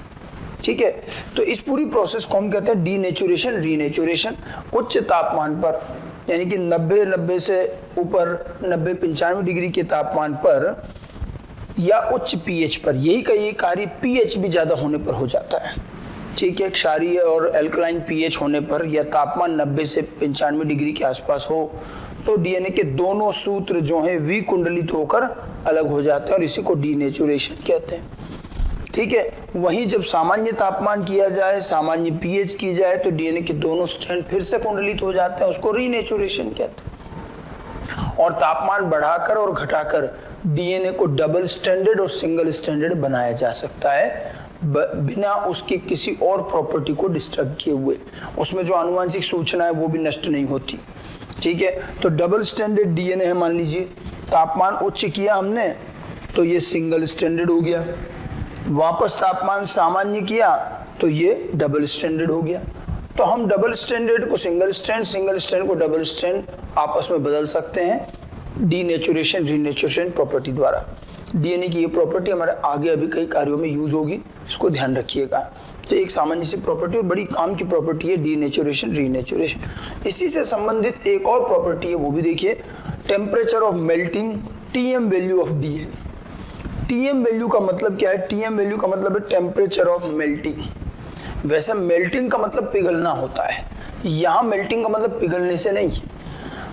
ठीक है। तो इस पूरी प्रोसेस को हम कहते हैं डीनेचुरेशन, रीनेचुरेशन। उच्च तापमान पर यानी कि 90 से ऊपर 90-95 डिग्री के तापमान पर या उच्च पीएच पर, यही का ये कार्य पीएच भी ज्यादा होने पर हो जाता है, ठीक है। क्षारीय और एल्कलाइन पीएच होने पर या तापमान 90 से 95 डिग्री के आसपास हो तो डीएनए के दोनों सूत्र जो हैं विकुंडलित होकर अलग हो जाते हैं और इसी को डीनेचुरेशन कहते हैं, ठीक है। वहीं जब सामान्य तापमान किया जाए, सामान्य पीएच की जाए तो डीएनए के दोनों स्ट्रैंड फिर से कुंडलित हो जाते हैं, उसको रीनेचुरेशन कहते हैं। और तापमान बढ़ाकर और घटाकर डीएनए को डबल स्ट्रैंडेड और सिंगल स्ट्रैंडेड बनाया जा सकता है बिना उसकी किसी और प्रॉपर्टी को डिस्टर्ब किए हुए। उसमें जो आनुवांशिक सूचना है वो भी नष्ट नहीं होती, ठीक है। तो डबल स्ट्रैंडेड डीएनए है, मान लीजिए तापमान उच्च किया हमने तो ये सिंगल स्ट्रैंडेड हो गया, वापस तापमान सामान्य किया तो ये डबल स्ट्रैंडेड हो गया। तो हम डबल स्ट्रैंडेड को सिंगल स्ट्रैंड, सिंगल स्ट्रैंड को डबल स्ट्रैंड आपस में बदल सकते हैं डीनेचुरेशन रीनेचुरेशन प्रॉपर्टी द्वारा। डीएनए की ये प्रॉपर्टी हमारे आगे अभी कई कार्यों में यूज होगी, इसको ध्यान रखिएगा। तो एक सामान्य सी प्रॉपर्टी और बड़ी काम की प्रॉपर्टी है डीनेचुरेशन रीनेचुरेशन। इसी से संबंधित एक और प्रॉपर्टी है, वो भी देखिए, temperature of melting, TM value of DNA. TM value का मतलब क्या है? टीएम वैल्यू का मतलब है टेम्परेचर ऑफ मेल्टिंग। वैसे मेल्टिंग का मतलब पिघलना होता है, यहाँ मेल्टिंग का मतलब पिघलने से नहीं है।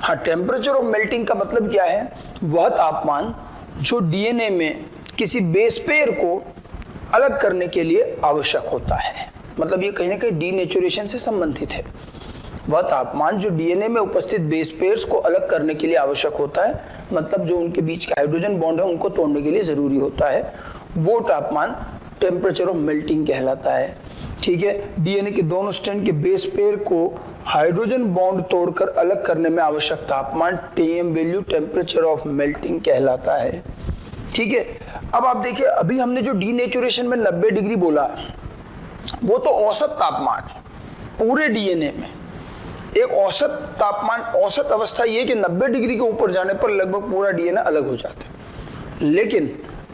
हाँ, टेम्परेचर ऑफ मेल्टिंग का मतलब क्या है? वह तापमान जो डीएनए में किसी बेस पेयर को अलग करने के लिए आवश्यक होता है। मतलब ये कहीं ना कहीं डीनेचुरेशन से संबंधित है। वह तापमान जो डीएनए में उपस्थित बेस पेयर्स को अलग करने के लिए आवश्यक होता है, मतलब जो उनके बीच के हाइड्रोजन बॉन्ड है उनको तोड़ने के लिए जरूरी होता है, वो तापमान टेम्परेचर ऑफ मेल्टिंग कहलाता है, ठीक है। डीएनए के दोनों स्ट्रैंड के बेस पेयर को हाइड्रोजन बॉन्ड तोड़कर अलग करने में आवश्यक तापमान TM value temperature of melting कहलाता है, ठीक है। अब आप देखिए, अभी हमने जो डीनेचुरेशन में 90 डिग्री बोला वो तो औसत तापमान है पूरे डीएनए में। एक औसत तापमान, औसत अवस्था ये कि 90 डिग्री के ऊपर जाने पर लगभग पूरा डीएनए अलग हो जाता है। लेकिन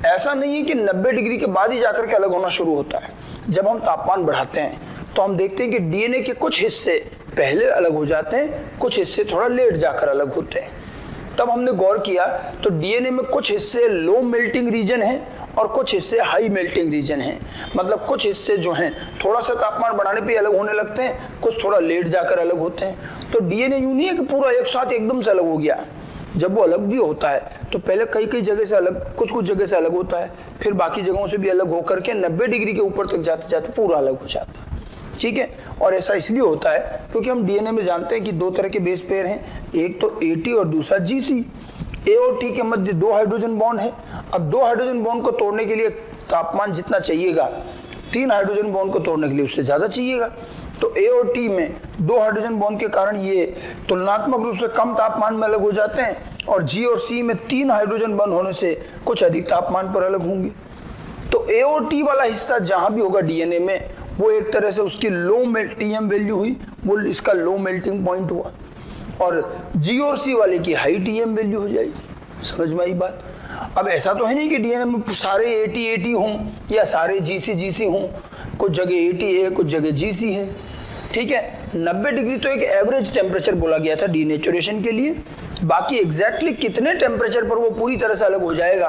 ऐसा नहीं है कि 90 डिग्री के बाद ही जाकर के अलग होना शुरू होता है। जब हम तापमान बढ़ाते हैं तो हम देखते हैं कि डीएनए के कुछ हिस्से पहले अलग हो जाते हैं, कुछ हिस्से थोड़ा लेट जाकर अलग होते हैं। तब हमने गौर किया तो डीएनए में कुछ हिस्से लो मेल्टिंग रीजन है और कुछ हिस्से हाई मेल्टिंग रीजन है। मतलब कुछ हिस्से जो हैं थोड़ा सा तापमान बढ़ाने पे अलग होने लगते हैं, कुछ थोड़ा लेट जाकर अलग होते हैं। तो डीएनए यूं नहीं है कि पूरा एक साथ एकदम से अलग हो गया। जब वो अलग भी होता है तो पहले कई कई जगह से अलग, कुछ कुछ जगह से अलग होता है, फिर बाकी जगहों से भी अलग होकर के 90 डिग्री के ऊपर तक जाते जाते पूरा अलग हो जाता है, ठीक है। और ऐसा इसलिए होता है क्योंकि हम डीएनए में जानते हैं कि दो तरह के बेस पेयर हैं, एक तो एटी और दूसरा जीसी। ए और टी के मध्य 2 हाइड्रोजन बॉन्ड है। अब 2 हाइड्रोजन बॉन्ड को तोड़ने के लिए तापमान जितना चाहिएगा, 3 हाइड्रोजन बॉन्ड को तोड़ने के लिए उससे ज्यादा चाहिएगा। तो ए और टी में 2 हाइड्रोजन बॉन्ड के कारण ये तुलनात्मक रूप से कम तापमान में अलग हो जाते हैं, और जी और सी में 3 हाइड्रोजन बॉन्ड होने से कुछ अधिक तापमान पर अलग होंगे। तो ए और टी वाला हिस्सा जहां भी होगा डीएनए में, वो एक तरह से उसकी लो टीएम वैल्यू हुई, वो इसका लो मेल्टिंग पॉइंट हुआ, और जी और सी वाले की हाई टीएम वैल्यू हो जाएगी। समझ में आई बात? अब ऐसा तो है नहीं कि डीएनए में सारे एटी हों या सारे जीसी हों, कुछ जगह एटी है, कुछ जगह जीसी है, ठीक है। 90 डिग्री तो एक एवरेज टेम्परेचर बोला गया था डीनेचुरेशन के लिए। बाकी एग्जैक्टली कितने टेम्परेचर पर वो पूरी तरह से अलग हो जाएगा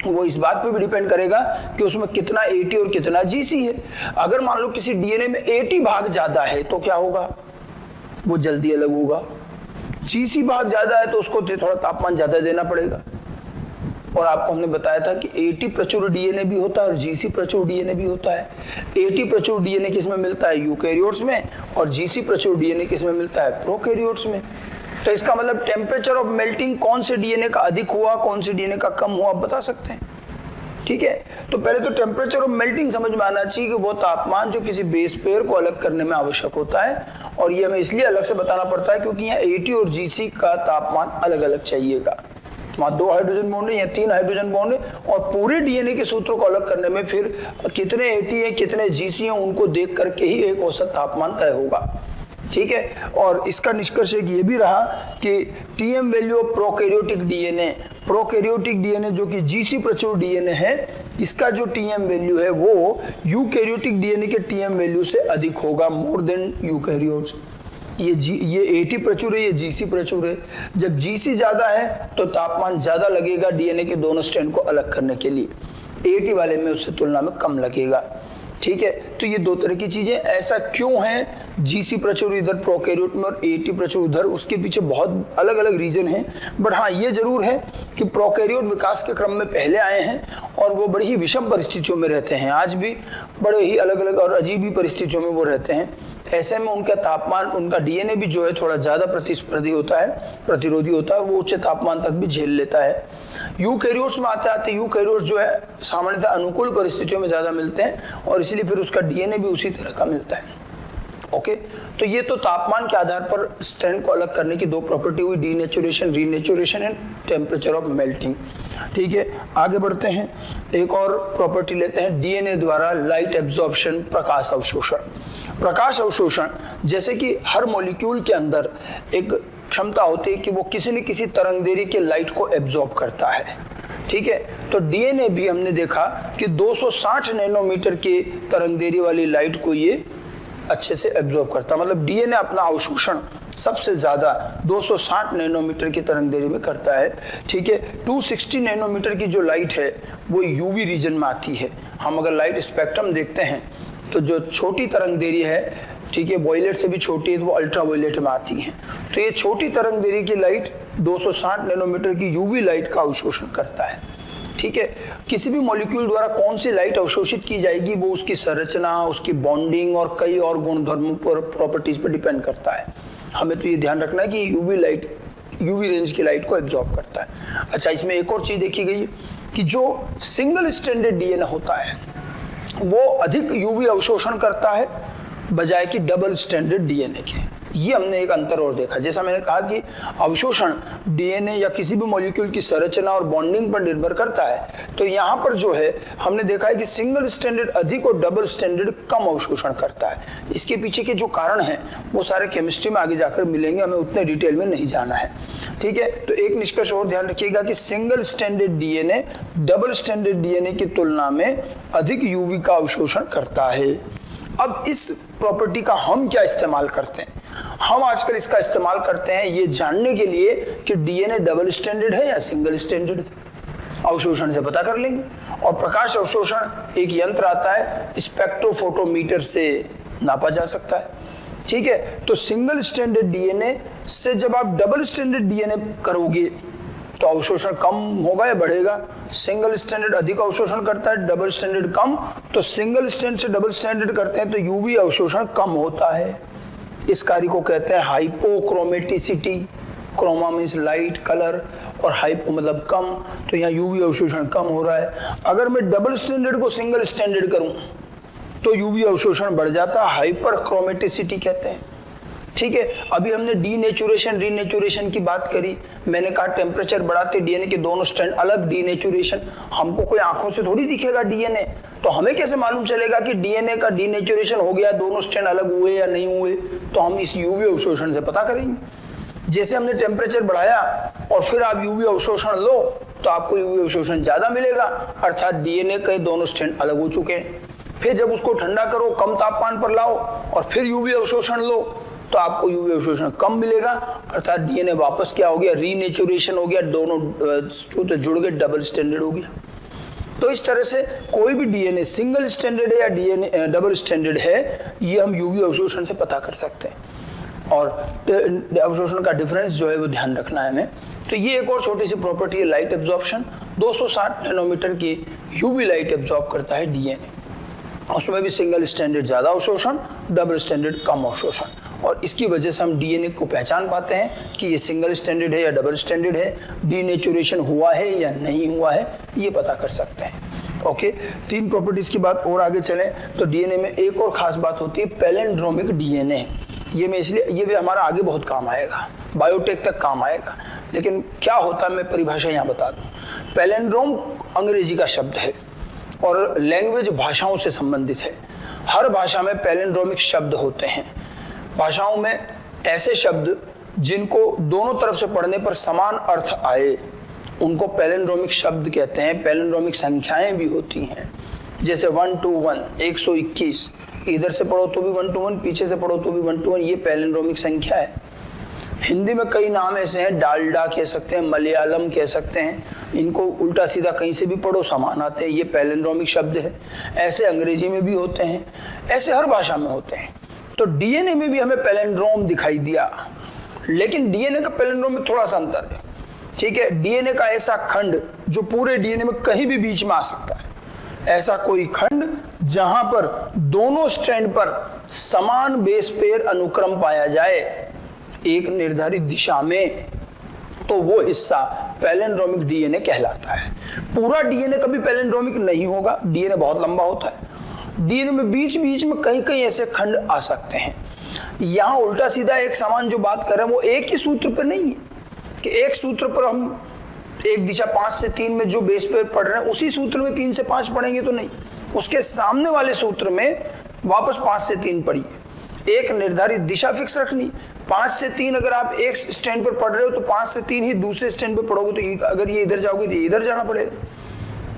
वो इस बात पे भी डिपेंड करेगा कि उसमें कितना एटी और कितना जीसी है। अगर मान लो किसी डीएनए में एटी भाग ज्यादा है तो क्या होगा? वो जल्दी अलग होगा। जीसी भाग ज्यादा है तो उसको थोड़ा तापमान ज्यादा देना पड़ेगा। और आपको हमने बताया था कि एटी प्रचुर डीएनए भी होता है और जीसी प्रचुर डीएनए भी होता है। एटी प्रचुर डीएनए किस में मिलता है? यूकैरियोट्स में, और जीसी प्रचुर डीएनए किस में मिलता है? प्रोकैरियोट्स में। तो इसका मतलब टेम्परेचर ऑफ मेल्टिंग कौन से डीएनए का अधिक हुआ, कौन से डीएनए का कम हुआ, आप बता सकते हैं। ठीक है, तो पहले तो टेम्परेचर ऑफ मेल्टिंग समझ में आना चाहिए कि वो तापमान जो किसी बेस पेयर को अलग करने में आवश्यक होता है, और ये हमें इसलिए अलग से बताना पड़ता है क्योंकि यहाँ AT और GC का तापमान अलग अलग चाहिएगा। वहाँ 2 हाइड्रोजन बॉन्ड है या 3 हाइड्रोजन बॉन्ड है, और पूरे डीएनए के सूत्रों को अलग करने में फिर कितने AT है कितने GC है उनको देख करके ही एक औसत तापमान तय होगा। ठीक है, और इसका निष्कर्ष एक ये भी रहा कि TM value of prokaryotic DNA जो कि GC प्रचुर डीएनए है, इसका जो TM वैल्यू है वो यूकैरियोटिक डीएनए के TM वैल्यू से अधिक होगा, मोर देन यूकैरियोट्स। ये AT प्रचुर है, ये GC प्रचुर है। जब GC ज्यादा है तो तापमान ज्यादा लगेगा डीएनए के दोनों स्ट्रैंड को अलग करने के लिए, AT वाले में उससे तुलना में कम लगेगा। ठीक है, तो ये दो तरह की चीजें। ऐसा क्यों है GC प्रचुर इधर प्रोकैरियोट में और AT प्रचुर उधर, उसके पीछे बहुत अलग अलग रीजन है। बट हाँ, ये जरूर है कि प्रोकैरियोट विकास के क्रम में पहले आए हैं और वो बड़ी ही विषम परिस्थितियों में रहते हैं, आज भी बड़े ही अलग अलग और अजीब ही परिस्थितियों में वो रहते हैं। ऐसे में उनका तापमान, उनका डीएनए भी जो है थोड़ा ज्यादा प्रतिस्पर्धी होता है, प्रतिरोधी होता है, वो उच्च तापमान तक भी झेल लेता है। यूकैरियोट्स में आते आते यूकैरियोट्स जो है सामान्यतः अनुकूल परिस्थितियों में ज्यादा मिलते हैं और इसलिए फिर उसका डीएनए भी उसी तरह का मिलता है। ओके, तो ये तो तापमान के आधार पर स्ट्रैंड को अलग करने की दो प्रॉपर्टी हुई, denaturation, renaturation and temperature of melting. ठीक है, आगे बढ़ते हैं, एक और प्रॉपर्टी लेते हैं, डीएनए द्वारा लाइट एब्जॉर्प्शन, प्रकाश अवशोषण। प्रकाश अवशोषण, जैसे कि हर मॉलिक्यूल के अंदर एक क्षमता होती है कि वो किसी न किसी तरंगदैर्घ्य के लाइट को एब्जॉर्ब करता है। ठीक है, तो डीएनए भी हमने देखा कि 260 नैनोमीटर के तरंगदैर्घ्य वाली लाइट को ये अच्छे से एब्जॉर्ब करता, मतलब डीएनए अपना अवशोषण सबसे ज्यादा 260 नैनोमीटर की तरंगदैर्घ्य में करता है। ठीक है, 260 नैनोमीटर की जो लाइट है वो यूवी रीजन में आती है। हम अगर लाइट स्पेक्ट्रम देखते हैं तो जो छोटी तरंगदैर्घ्य है, ठीक है, वॉयलेट से भी छोटी है, तो वो अल्ट्रा वॉयलेट में आती है। तो ये छोटी तरंगदैर्घ्य की लाइट 260 नैनोमीटर की यूवी लाइट का अवशोषण करता है। ठीक है, किसी भी मॉलिक्यूल द्वारा कौन सी लाइट अवशोषित की जाएगी वो उसकी संरचना, उसकी बॉन्डिंग और कई और गुणधर्मों पर, प्रॉपर्टीज पर डिपेंड करता है। हमें तो ये ध्यान रखना है कि यूवी लाइट, यूवी रेंज की लाइट को एब्जॉर्ब करता है। अच्छा, इसमें एक और चीज देखी गई कि जो सिंगल स्ट्रैंडेड डीएनए होता है वो अधिक यूवी अवशोषण करता है बजाय कि डबल स्ट्रैंडेड डीएनए के। ये हमने एक अंतर और देखा। जैसा मैंने कहा कि अवशोषण डीएनए या किसी भी मॉलिक्यूल की संरचना और बॉन्डिंग पर निर्भर करता है, तो यहाँ पर जो है हमने देखा है कि सिंगल स्ट्रैंडेड अधिक और डबल स्ट्रैंडेड कम अवशोषण करता है। इसके पीछे के जो कारण है वो सारे केमिस्ट्री में आगे जाकर मिलेंगे, हमें उतने डिटेल में नहीं जाना है। ठीक है, तो एक निष्कर्ष और ध्यान रखिएगा कि single stranded DNA double stranded DNA की तुलना में अधिक यूवी का अवशोषण करता है। अब इस प्रॉपर्टी का हम क्या इस्तेमाल करते हैं? हम आजकल इसका इस्तेमाल करते हैं ये जानने के लिए कि डीएनए डबल स्ट्रैंडेड है या सिंगल स्ट्रैंडेड। अवशोषण से पता कर लेंगे। और प्रकाश अवशोषण एक यंत्र आता है, स्पेक्ट्रोफोटोमीटर से नापा जा सकता है। ठीक है, तो सिंगल स्ट्रैंडेड डीएनए से जब आप डबल स्ट्रैंडेड डीएनए करोगे तो अवशोषण कम होगा या बढ़ेगा? सिंगल स्ट्रैंडेड अधिक अवशोषण करता है, डबल स्ट्रैंडेड कम। तो सिंगल स्ट्रैंड से डबल स्ट्रैंडेड करते हैं तो यूवी अवशोषण कम होता है। इस कार्य को कहते हैं हाइपोक्रोमेटिसिटी। क्रोमा मीन्स लाइट, कलर, और हाइपो मतलब कम, तो यहाँ यूवी अवशोषण कम हो रहा है। अगर मैं डबल स्टैंडर्ड को सिंगल स्टैंडर्ड करूं तो यूवी अवशोषण बढ़ जाता है, हाइपर क्रोमेटिसिटी कहते हैं। ठीक है, अभी हमने डीनेचुरेशन रीनेचुरेशन की बात करी। मैंने कहा टेम्परेचर बढ़ाते डीएनए के दोनों स्ट्रैंड अलग, डीनेचुरेशन। हमको कोई आंखों से थोड़ी दिखेगा डीएनए, तो हमें कैसे मालूम चलेगा कि डीएनए का डीनेचुरेशन हो गया, दोनों स्ट्रैंड अलग हुए या नहीं हुए? तो हम इस यूवी अवशोषण से पता करेंगे। जैसे हमने टेम्परेचर बढ़ाया और फिर आप यूवी अवशोषण लो तो आपको यूवी अवशोषण ज्यादा मिलेगा, अर्थात डीएनए के दोनों स्ट्रैंड अलग हो चुके हैं। फिर जब उसको ठंडा करो, कम तापमान पर लाओ और फिर यूवी अवशोषण लो तो आपको यूवी अवशोषण कम मिलेगा, अर्थात डीएनए वापस क्या हो गया? रीनेचुरेशन हो गया, दोनों तो जुड़ गए, डबल स्टैंडर्ड हो गया। तो इस तरह से कोई भी डीएनए सिंगल स्टैंडर्ड है या डीएनए डबल स्टैंडर्ड है, ये हम यूवी अवशोषण से पता कर सकते हैं। और अवशोषण का डिफरेंस जो है वो ध्यान रखना है हमें। तो ये एक और छोटी सी प्रॉपर्टी है लाइट एब्जॉर्प्शन। 260 नैनोमीटर की यूवी लाइट एब्जॉर्ब करता है डीएनए। उसमें भी सिंगल स्टैंडर्ड ज्यादा अवशोषण, डबल स्टैंडर्ड कम अवशोषण। और इसकी वजह से हम डीएनए को पहचान पाते हैं कि ये सिंगल स्ट्रैंडेड है या डबल स्ट्रैंडेड है, डीनेचुरेशन हुआ है या नहीं हुआ है, ये पता कर सकते हैं। ओके, 3 प्रॉपर्टीज की बात और आगे चलें तो डीएनए में एक और खास बात होती है पैलिंड्रोमिक डीएनए। ये मैं इसलिए ये भी हमारा आगे बहुत काम आएगा, बायोटेक तक काम आएगा, लेकिन क्या होता है मैं परिभाषा यहाँ बता दूं। पैलिंड्रोम अंग्रेजी का शब्द है और लैंग्वेज भाषाओं से संबंधित है। हर भाषा में पैलिंड्रोमिक शब्द होते हैं। भाषाओं में ऐसे शब्द जिनको दोनों तरफ से पढ़ने पर समान अर्थ आए उनको पैलिंड्रोमिक शब्द कहते हैं। पैलिंड्रोमिक संख्याएं भी होती हैं, जैसे 1 to 1 121, इधर से पढ़ो तो भी 1 to 1, पीछे से पढ़ो तो भी 1 to 1, ये पैलिंड्रोमिक संख्या है। हिंदी में कई नाम ऐसे हैं, डालडा कह सकते हैं, मलयालम कह सकते हैं, इनको उल्टा सीधा कहीं से भी पढ़ो समान आते हैं, ये पैलिंड्रोमिक शब्द है। ऐसे अंग्रेजी में भी होते हैं, ऐसे हर भाषा में होते हैं। तो डीएनए में भी हमें पैलिंड्रोम दिखाई दिया, लेकिन डीएनए का पैलिंड्रोम में थोड़ा सा अंतर है। ठीक है, डीएनए का ऐसा खंड जो पूरे डीएनए में कहीं भी बीच में आ सकता है, ऐसा कोई खंड जहां पर दोनों स्ट्रैंड पर समान बेस पेयर अनुक्रम पाया जाए एक निर्धारित दिशा में, तो वो हिस्सा पैलिंड्रोमिक डीएनए कहलाता है। पूरा डीएनए कभी पैलिंड्रोमिक नहीं होगा, डीएनए बहुत लंबा होता है। डीएनए में बीच बीच में कहीं कहीं ऐसे खंड आ सकते हैं। यहां उल्टा सीधा एक समान जो बात कर रहे हैं वो एक ही सूत्र पर नहीं है कि एक सूत्र पर हम एक दिशा 5 से 3 में जो बेस पेयर पढ़ रहे हैं उसी सूत्र में 3 से 5 पढ़ेंगे, तो नहीं, उसके सामने वाले सूत्र में वापस 5 से 3 पढ़िए। एक निर्धारित दिशा फिक्स रखनी, 5 से 3 अगर आप एक स्टैंड पर पढ़ रहे हो तो 5 से 3 ही दूसरे स्टैंड पर पढ़ोगे, तो अगर ये इधर जाओगे तो इधर जाना पड़ेगा,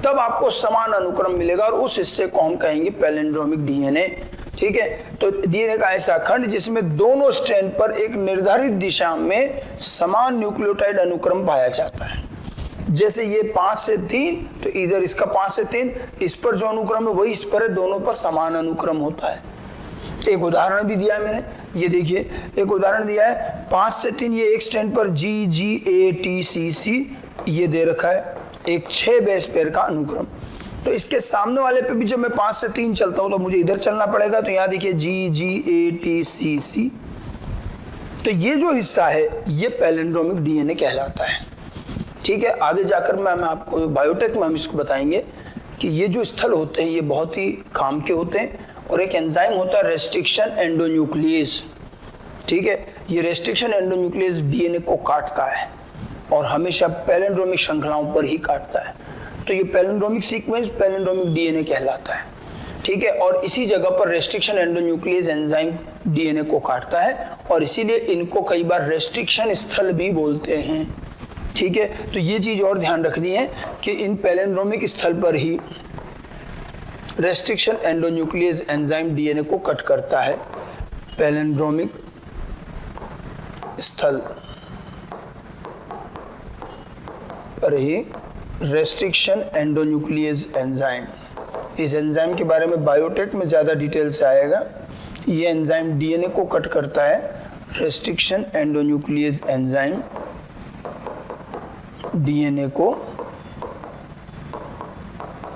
तब आपको समान अनुक्रम मिलेगा और उस हिस्से को हम कहेंगे पैलिंड्रोमिक डीएनए। ठीक है, तो डीएनए का ऐसा खंड जिसमें दोनों स्ट्रैंड पर एक निर्धारित दिशा में समान न्यूक्लियोटाइड अनुक्रम पाया जाता है। जैसे ये 5 से 3, तो इधर इसका 5 से 3, इस पर जो अनुक्रम है वही इस पर है, दोनों पर समान अनुक्रम होता है। एक उदाहरण भी दिया है मैंने, ये देखिए एक उदाहरण दिया है 5 से 3, ये एक स्टैंड पर GGATCC ये दे रखा है, एक 6 बेस पेयर का अनुक्रम। तो इसके सामने वाले पे भी जब मैं 5 से 3 चलता हूं तो मुझे इधर चलना पड़ेगा, तो यहाँ देखिए GGATCC, तो ये जो हिस्सा है ये पैलिंड्रोमिक डीएनए कहलाता है। ठीक है, आगे जाकर मैं आपको बायोटेक में हम इसको बताएंगे कि ये जो स्थल होते हैं ये बहुत ही काम के होते हैं। और एक एंजाइम होता है रेस्ट्रिक्शन एंडोन्यूक्लियेज। ठीक है, ये रेस्ट्रिक्शन एंडोन्यूक्लियेज डीएनए को काटता है और हमेशा पैलिंड्रोमिक श्रृंखलाओं पर ही काटता है। तो ये पैलिंड्रोमिक सीक्वेंस पैलिंड्रोमिक डीएनए कहलाता है। ठीक है, और इसी जगह पर रेस्ट्रिक्शन एंडोन्यूक्लियेज एंजाइम डीएनए को काटता है और इसीलिए इनको कई बार रेस्ट्रिक्शन स्थल भी बोलते हैं। ठीक है, तो ये चीज और ध्यान रखनी है कि इन पैलिंड्रोमिक स्थल पर ही रेस्ट्रिक्शन एंडोन्यूक्लियेज एंजाइम डीएनए को कट करता है। पैलिंड्रोमिक स्थल पर ही रेस्ट्रिक्शन एंडोन्यूक्लियेज एंजाइम, इस एंजाइम के बारे में बायोटेक में ज्यादा डिटेल से आएगा। ये एंजाइम डीएनए को कट करता है, रेस्ट्रिक्शन एंडोन्यूक्लियेज एंजाइम डीएनए को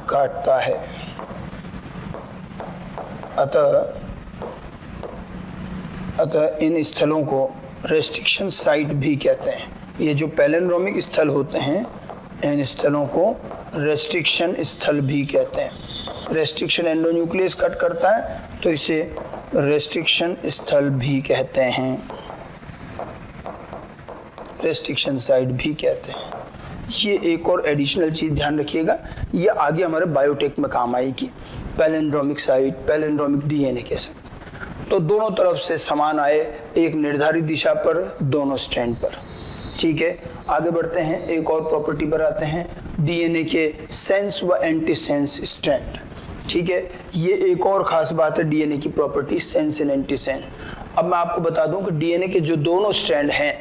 काटता है। अतः इन स्थलों को रेस्ट्रिक्शन साइट भी कहते हैं। ये जो पैलिंड्रोमिक स्थल होते हैं इन स्थलों को रेस्ट्रिक्शन स्थल भी कहते हैं। रेस्ट्रिक्शन एंडोन्यूक्लियस कट करता है तो इसे रेस्ट्रिक्शन स्थल भी कहते हैं, रेस्ट्रिक्शन साइट भी कहते हैं। ये एक और एडिशनल चीज ध्यान रखिएगा, ये आगे हमारे बायोटेक में काम आएगी। पैलिंड्रोमिक साइट, पैलिंड्रोमिक डीएनए कह सकते हैं। तो दोनों तरफ से समान आए एक निर्धारित दिशा पर दोनों स्ट्रैंड पर। ठीक है, आगे बढ़ते हैं, एक और प्रॉपर्टी पर आते हैं, डीएनए के सेंस व एंटी सेंस स्ट्रैंड। ठीक है, ये एक और खास बात है डीएनए की property, sense and anti sense. अब मैं आपको बता दूं कि डीएनए के जो दोनों स्ट्रैंड हैं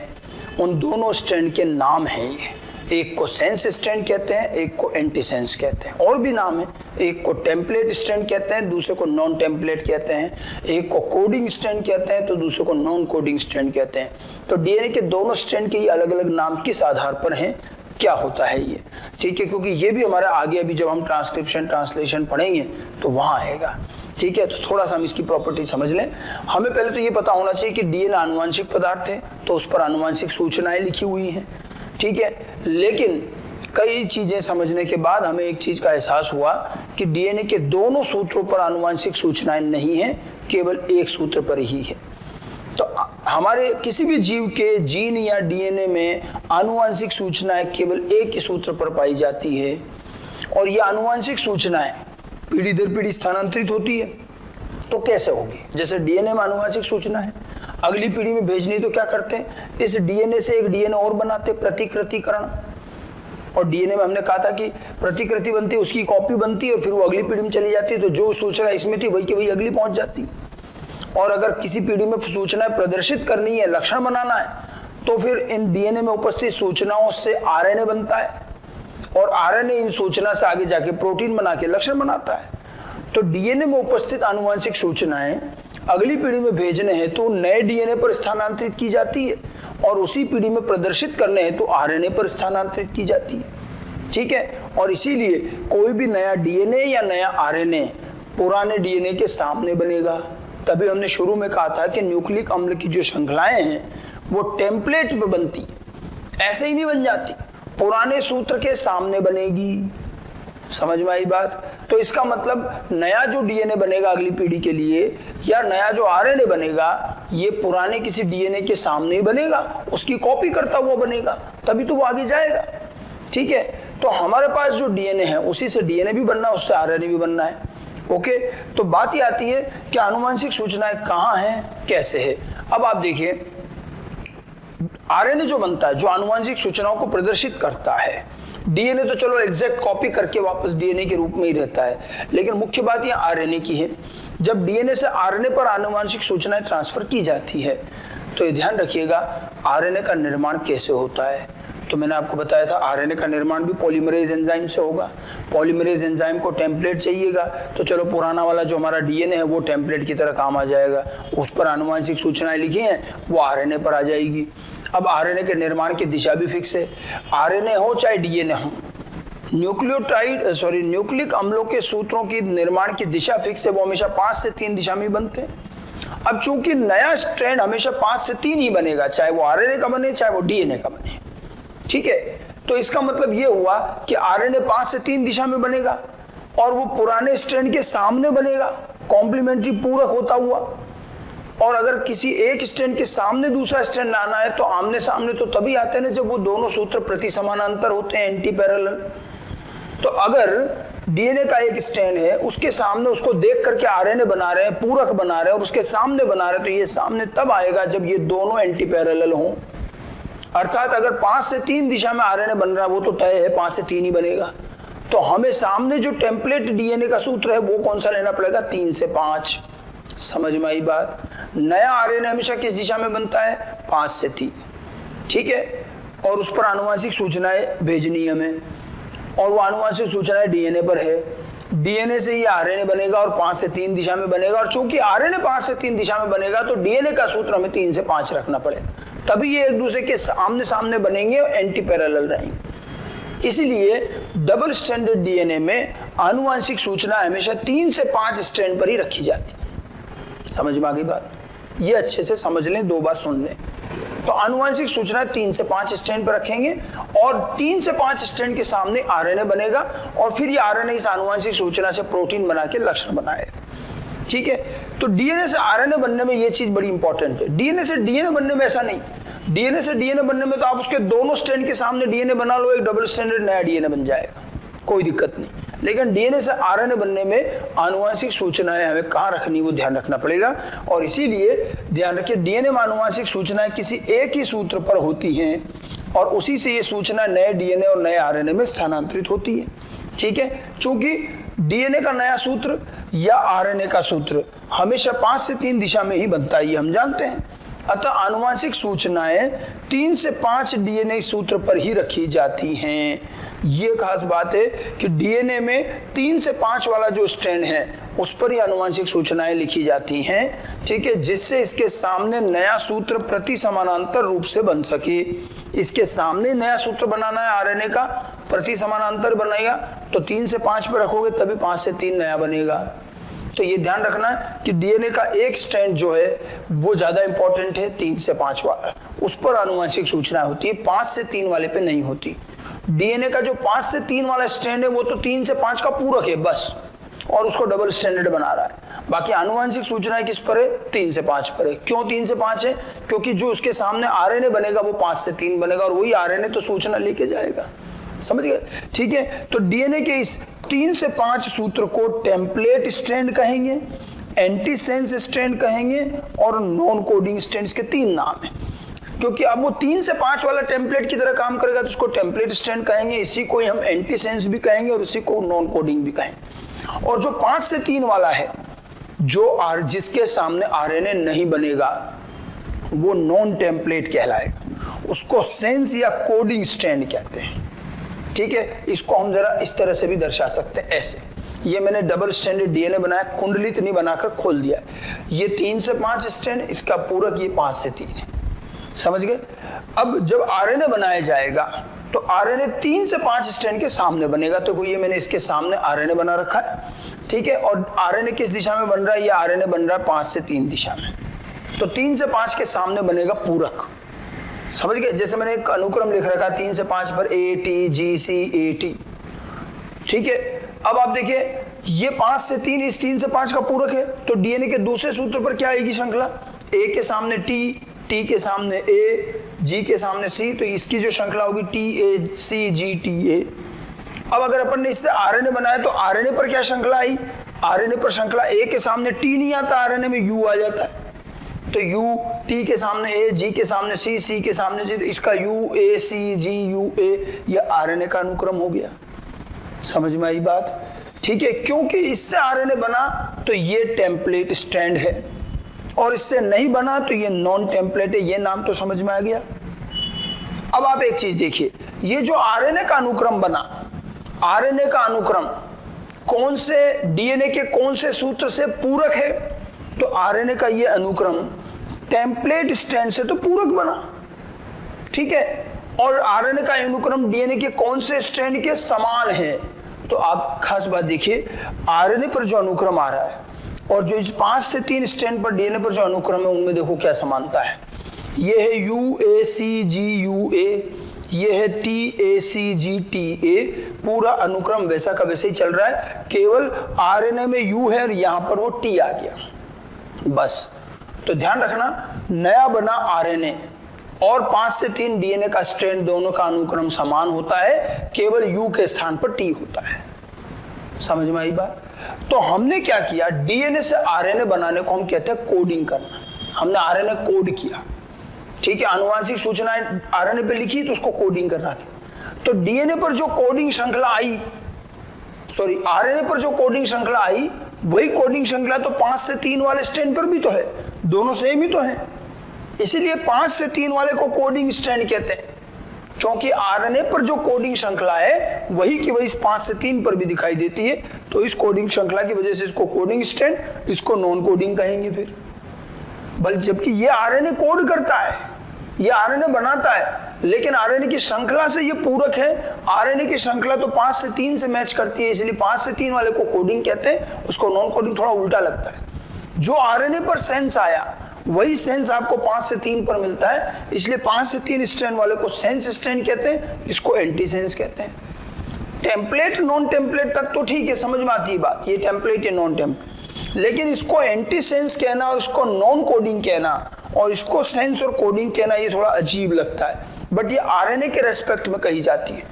उन दोनों स्ट्रैंड के नाम हैं ये। एक को सेंस स्ट्रैंड कहते हैं, एक को एंटी सेंस कहते हैं, और भी नाम है। एक को टेम्पलेट स्ट्रैंड कहते हैं, दूसरे को नॉन टेम्पलेट कहते हैं। एक को कोडिंग स्ट्रैंड कहते हैं तो दूसरे को नॉन कोडिंग स्ट्रैंड कहते हैं। तो डीएनए के दोनों स्ट्रैंड के ये अलग अलग नाम किस आधार पर हैं, क्या होता है ये। ठीक है, क्योंकि ये भी हमारा आगे अभी जब हम ट्रांसक्रिप्शन ट्रांसलेशन पढ़ेंगे तो वहां आएगा। ठीक है, तो थोड़ा सा हम इसकी प्रॉपर्टी समझ लें। हमें पहले तो ये पता होना चाहिए कि डीएनए आनुवंशिक पदार्थ है, तो उस पर आनुवंशिक सूचनाएं लिखी हुई हैं, ठीक है। लेकिन कई चीजें समझने के बाद हमें एक चीज का एहसास हुआ कि डीएनए के दोनों सूत्रों पर आनुवंशिक सूचनाएं नहीं है, केवल एक सूत्र पर ही है। तो हमारे किसी भी जीव के जीन या डीएनए में आनुवंशिक सूचनाएं केवल एक ही सूत्र पर पाई जाती है, और ये आनुवंशिक सूचनाएं पीढ़ी दर पीढ़ी स्थानांतरित होती है। तो कैसे होगी? जैसे डीएनए में आनुवंशिक सूचना है, अगली पीढ़ी में भेजनी, तो क्या करते हैं, इस डीएनए से एक डीएनए और बनाते, प्रतिकृतिकरण। और डीएनए में हमने कहा था कि प्रतिकृति बनती है, उसकी कॉपी बनती है और फिर वो अगली पीढ़ी में चली जाती है, तो जो सूचना इसमें थी वही की वही अगली पहुंच जाती है। और अगर किसी पीढ़ी में सूचनाएं प्रदर्शित करनी है, लक्षण बनाना है, तो फिर इन डीएनए में उपस्थित सूचनाओं से आरएनए बनता है, और आरएनए इन सूचना से आगे जाके प्रोटीन बना के लक्षण बनाता है। तो डीएनए में उपस्थित आनुवंशिक सूचनाएं अगली पीढ़ी में भेजने हैं तो नए डीएनए पर स्थानांतरित की जाती है, और उसी पीढ़ी में प्रदर्शित करने हैं तो आरएनए पर स्थानांतरित की जाती है, ठीक है। और इसीलिए कोई भी नया डीएनए या नया आरएनए पुराने डीएनए के सामने बनेगा। तभी हमने शुरू में कहा था कि न्यूक्लिक अम्ल की जो श्रृंखलाएं हैं वो टेम्पलेट पे बनती, ऐसे ही नहीं बन जाती, पुराने सूत्र के सामने बनेगी। समझ में आई बात? तो इसका मतलब नया जो डीएनए बनेगा अगली पीढ़ी के लिए, या नया जो आरएनए बनेगा, ये पुराने किसी डीएनए के सामने ही बनेगा, उसकी कॉपी करता हुआ बनेगा, तभी तो वो आगे जाएगा, ठीक है। तो हमारे पास जो डीएनए है उसी से डीएनए भी बनना है, उससे आरएनए भी बनना है, ओके। तो बात ये आती है कि आनुवंशिक सूचनाएं कहाँ हैं, कैसे है। अब आप देखिए, आरएनए जो बनता है, जो आनुवंशिक सूचनाओं को प्रदर्शित करता है, डीएनए तो चलो एग्जैक्ट कॉपी करके वापस डीएनए के रूप में ही रहता है, लेकिन मुख्य बात यह आरएनए की है। जब डीएनए से आरएनए पर आनुवंशिक सूचनाएं ट्रांसफर की जाती है, तो ये ध्यान रखिएगा आरएनए का निर्माण कैसे होता है। तो मैंने आपको बताया था आरएनए का निर्माण भी पॉलीमरेज एंजाइम से होगा। पॉलीमरेज एंजाइम को टेम्पलेट चाहिएगा, तो चलो पुराना वाला जो हमारा डीएनए है वो टेम्पलेट की तरह काम आ जाएगा, उस पर आनुवंशिक सूचनाएं लिखी हैं वो आरएनए पर आ जाएगी। अब आरएनए के निर्माण की दिशा भी फिक्स है, आरएनए हो चाहे डीएनए हो, न्यूक्लिक अम्लों के सूत्रों की निर्माण की दिशा फिक्स है, वो हमेशा 5 से 3 दिशा में बनते हैं। अब चूंकि नया स्ट्रैंड हमेशा 5 से 3 ही बनेगा, चाहे वो आरएनए का बने चाहे वो डीएनए का बने, ठीक है। तो इसका मतलब ये हुआ कि आरएनए 5 से 3 दिशा में बनेगा, और वो पुराने स्ट्रैंड के सामने बनेगा, कॉम्प्लीमेंट्री पूरक होता हुआ। और अगर किसी एक स्ट्रैंड के सामने दूसरा स्ट्रैंड आना है तो आमने सामने तो तभी आते हैं ना जब वो दोनों सूत्र प्रति समानांतर होते हैं, एंटी पैरेलल। तो अगर डीएनए का एक स्ट्रैंड है, उसके सामने उसको देख करके आरएनए बना रहे हैं, पूरक बना रहे हैं, और उसके सामने बना रहे हैं, तो ये सामने तब आएगा जब ये दोनों एंटी पैरेलल हों। अर्थात अगर 5 से 3 दिशा में आरएनए बन रहा है वो तो तय है 5 से 3 ही बनेगा, तो हमें सामने जो टेम्पलेट डीएनए का सूत्र है वो कौन सा लेना पड़ेगा, 3 से 5। समझ में आई बात? नया आरएनए हमेशा किस दिशा में बनता है, 5 से 3, ठीक है। और उस पर आनुवंशिक सूचनाएं भेजनी हमें, और वो आनुवंशिक सूचनाएं डीएनए पर है, डीएनए से ही आरएनए बनेगा और 5 से 3 दिशा में बनेगा। और चूंकि आरएनए 5 से 3 दिशा में बनेगा तो डीएनए का सूत्र हमें 3 से 5 रखना पड़ेगा, तभी ये एक दूसरे के आमने सामने बनेंगे और एंटी पैरेलल रहेंगे। इसलिए डबल स्ट्रैंडेड डीएनए में आनुवंशिक सूचना हमेशा 3 से 5 स्ट्रैंड पर ही रखी जाती है। समझ में आ गई बात? ये अच्छे से समझ लें, 2 बार सुन लें। तो आनुवंशिक सूचना 3 से 5 स्ट्रैंड पर रखेंगे, और 3 से 5 स्ट्रैंड के सामने आरएनए बनेगा, और फिर ये आरएनए इस आनुवंशिक सूचना से प्रोटीन बना के लक्षण बनाएगा, ठीक है। तो डीएनए से आरएनए बनने में ये चीज बड़ी इंपॉर्टेंट है। डीएनए से डीएनए बनने में ऐसा नहीं, डीएनए से डीएनए बनने में तो आप उसके दोनों स्ट्रैंड के सामने डीएनए बना लो, एक डबल स्ट्रैंडेड नया डीएनए बन जाएगा, कोई दिक्कत नहीं। लेकिन डीएनए से आरएनए बनने में आनुवंशिक सूचनाएं हमें कहाँ रखनी वो ध्यान रखना पड़ेगा, और इसीलिए ध्यान रखिए डीएनए में आनुवंशिक सूचनाएं किसी एक ही सूत्र पर होती हैं, और उसी से ये सूचना नए डीएनए और नए आरएनए में स्थानांतरित होती है, ठीक है। चूंकि डीएनए का नया सूत्र या आरएनए का सूत्र हमेशा 5 से 3 दिशा में ही बनता है, ये हम जानते हैं। अतः आनुवंशिक सूचनाएं 3 से 5 डीएनए सूत्र पर ही रखी जाती हैं। ये खास बात है कि डीएनए में 3 से 5 वाला जो स्ट्रैंड है उस पर ही आनुवंशिक सूचनाएं लिखी जाती हैं, ठीक है, जिससे इसके सामने नया सूत्र प्रति समानांतर रूप से बन सके। इसके सामने नया सूत्र बनाना है आरएनए का, प्रति समानांतर बनेगा तो 3 से 5 पर रखोगे तभी 5 से 3 नया बनेगा, तो ये ध्यान रखना है कि डीएनए का एक स्ट्रैंड जो है वो ज्यादा इंपॉर्टेंट है 3 से 5 वाला, उस पर आनुवंशिक सूचना होती है, 5 से 3 वाले पे नहीं होती। डीएनए का जो 5 से 3 वाला स्ट्रैंड है वो तो 3 से 5 का पूरक है बस, और उसको डबल स्टैंडर्ड बना रहा है। बाकी आनुवंशिक सूचना किस पर है? 3 से 5 पर है। क्यों 3 से 5 है? क्योंकि जो उसके सामने आरएनए बनेगा वो 5 से 3 बनेगा, और वही आरएनए तो सूचना लेके जाएगा। समझ गए? ठीक है, तो डीएनए के इस 3 से 5 सूत्र को टेम्पलेट स्ट्रैंड कहेंगे, एंटीसेंस स्ट्रैंड कहेंगे, और नॉन कोडिंग स्ट्रैंड के 3 नाम है। क्योंकि अब वो 3 से 5 वाला टेम्पलेट की तरह काम करेगा तो उसको टेम्पलेट स्ट्रैंड कहेंगे, इसी को हम एंटीसेंस भी कहेंगे और इसी को नॉन कोडिंग भी कहेंगे। और जो 5 से 3 वाला है, जो जिसके सामने आरएनए नहीं बनेगा, वो नॉन टेम्पलेट कहलाएगा, उसको सेंस या कोडिंग स्ट्रैंड कहते हैं। ठीक है, इसको हम जरा इस तरह से भी दर्शा सकते हैं, ऐसे। ये मैंने डबल स्ट्रैंडेड डीएनए बनाया, कुंडलित नहीं बनाकर खोल दिया। ये 3 से 5 स्ट्रैंड, इसका पूरक ये 5 से 3 है। समझ गए? अब जब आरएनए बनाया जाएगा तो आरएनए 3 से 5 स्ट्रैंड के सामने बनेगा, तो ये मैंने इसके सामने आरएनए बना रखा है। ठीक है, और आरएनए किस दिशा में बन रहा है? ये आरएनए बन रहा है 5 से 3 दिशा में, तो 3 से 5 के सामने बनेगा पूरक। समझ गए? जैसे मैंने एक अनुक्रम लिख रखा है 3 से 5 पर ATGCAT। ठीक है, अब आप देखिए ये 5 से 3 इस 3 से 5 का पूरक है, तो डीएनए के दूसरे सूत्र पर क्या आएगी श्रृंखला? A के सामने T के सामने A, G के सामने C, तो इसकी जो श्रृंखला होगी TACGTA। अब अगर अपन ने इससे आरएनए बनाया तो आरएनए पर क्या श्रृंखला आई? आरएनए पर श्रृंखला A के सामने T नहीं आता, आरएनए में U आ जाता है, तो U, T के सामने A, G के सामने C, C के सामने G, तो इसका UACGUA ये आरएनए का अनुक्रम हो गया। समझ में आई बात? ठीक है, क्योंकि इससे आरएनए बना तो ये टेम्पलेट स्ट्रैंड है, और इससे नहीं बना तो ये नॉन टेम्पलेट है। ये नाम तो समझ में आ गया। अब आप एक चीज देखिए, ये जो आरएनए का अनुक्रम बना, आरएनए का अनुक्रम कौन से डीएनए के कौन से सूत्र से पूरक है? तो आरएनए का ये अनुक्रम टेम्पलेट स्ट्रैंड से तो पूरक बना। ठीक है, और आरएनए का अनुक्रम डीएनए के कौन से स्ट्रैंड के समान है? तो आप खास बात देखिए, आरएनए पर जो अनुक्रम आ रहा है और जो इस 5 से 3 स्ट्रैंड पर डीएनए पर जो अनुक्रम है, उनमें देखो क्या समानता है। ये है UACGUA, ये है TACGTA, पूरा अनुक्रम वैसा का वैसे ही चल रहा है, केवल आरएनए में U है और यहां पर वो T आ गया बस। तो ध्यान रखना, नया बना आरएनए और 5 से 3 डीएनए का स्ट्रैंड, दोनों का अनुक्रम समान होता है, केवल U के स्थान पर T होता है। समझ में आई बात? तो हमने क्या किया, डीएनए से आरएनए बनाने को हम कहते हैं कोडिंग करना। हमने आरएनए कोड किया। ठीक है, आनुवंशिक सूचनाएं आरएनए पे लिखी तो उसको कोडिंग करना था। तो डीएनए पर जो कोडिंग श्रृंखला आई, सॉरी आरएनए पर जो कोडिंग श्रृंखला आई, वही कोडिंग श्रृंखला तो 5 से 3 वाले स्ट्रैंड पर भी तो है, दोनों सेम ही तो है। इसीलिए 5 से 3 वाले को कोडिंग स्ट्रैंड कहते हैं, क्योंकि आरएनए पर जो कोडिंग श्रृंखला है वही की वही 5 से 3 पर भी दिखाई देती है, तो इस कोडिंग श्रृंखला की वजह से इसको कोडिंग स्ट्रैंड, इसको नॉन कोडिंग कहेंगे फिर। बल्कि जबकि ये आरएनए कोड करता है, ये आरएनए बनाता है, लेकिन आरएनए की श्रृंखला से ये पूरक है। आरएनए की श्रृंखला तो 5 से 3 से मैच करती है, इसलिए 5 से 3 वाले को कोडिंग कहते हैं, उसको नॉन कोडिंग थोड़ा उल्टा लगता है। जो आरएनए पर सेंस आया वही सेंस आपको 5 से 3 पर मिलता है, इसलिए 5 से 3 स्ट्रैंड वाले को सेंस स्ट्रैंड कहते हैं, इसको एंटीसेंस कहते हैं। टेम्पलेट नॉन टेम्पलेट तक तो ठीक है, समझ में आती है बात, ये टेम्पलेट है नॉन टेम्पलेट, लेकिन इसको एंटीसेंस कहना और इसको नॉन कोडिंग कहना और इसको सेंस और कोडिंग कहना ये थोड़ा अजीब लगता है, बट ये आरएनए के रेस्पेक्ट में कही जाती है।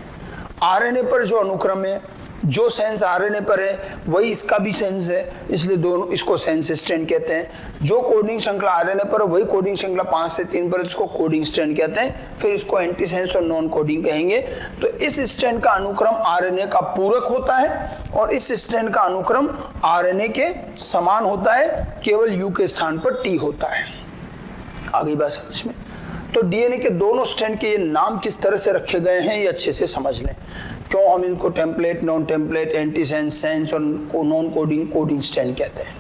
आरएनए पर जो अनुक्रम है, जो सेंस आरएनए पर है वही इसका भी सेंस है, इसलिए दोनों इसको सेंस स्ट्रैंड कहते हैं। जो कोडिंग श्रृंखला आरएनए पर है वही कोडिंग श्रृंखला 5 से 3 पर, इसको कोडिंग स्ट्रैंड कहते हैं, फिर इसको एंटीसेंस और नॉन कोडिंग कहेंगे। तो इस स्ट्रैंड का अनुक्रम आरएनए का पूरक होता है और इस स्ट्रैंड का अनुक्रम आरएनए के समान होता है, केवल यू के स्थान पर टी होता है। आगे बात समझ में? तो डीएनए के दोनों स्ट्रैंड के ये नाम किस तरह से रखे गए हैं ये अच्छे से समझ लें, क्यों हम इनको template, non template, antisense, sense और नॉन कोडिंग, कोडिंग स्ट्रैंड कहते हैं।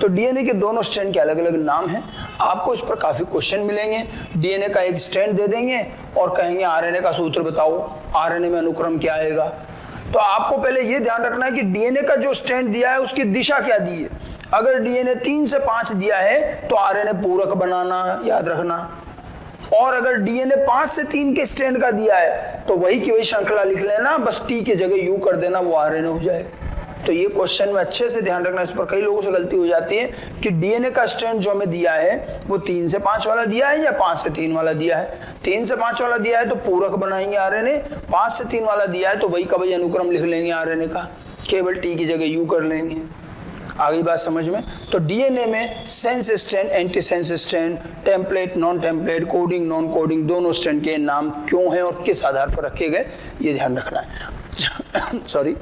तो डीएनए के दोनों स्ट्रैंड के अलग अलग नाम हैं, आपको इस पर काफी क्वेश्चन मिलेंगे। डीएनए का एक स्ट्रैंड दे देंगे और कहेंगे आरएनए का सूत्र बताओ, आरएनए में अनुक्रम क्या आएगा, तो आपको पहले ये ध्यान रखना है कि डीएनए का जो स्ट्रैंड दिया है उसकी दिशा क्या दी है। अगर डीएनए 3 से 5 दिया है तो आरएनए पूरक बनाना, याद रखना। और अगर डीएनए 5 से 3 के स्ट्रैंड का दिया है तो वही की वही श्रृंखला लिख लेना, बस टी की जगह यू कर देना, वो आरएनए हो जाएगा। तो ये क्वेश्चन में अच्छे से ध्यान रखना, इस पर कई लोगों से गलती हो जाती है कि डीएनए का स्ट्रैंड जो हमें दिया है वो 3 से 5 वाला दिया है या 5 से 3 वाला दिया है। 3 से 5 वाला दिया है तो पूरक बनाएंगे आरएनए, 5 से 3 वाला दिया है तो वही का वही अनुक्रम लिख लेंगे आरएनए का, केवल टी की जगह यू कर लेंगे। आगे बात समझ में। तो डीएनए में sense strand, anti sense strand, template, non template, coding, non coding, दोनों स्ट्रैंड के नाम क्यों हैं और किस आधार पर रखे गए, ये ध्यान रखना है। सॉरी।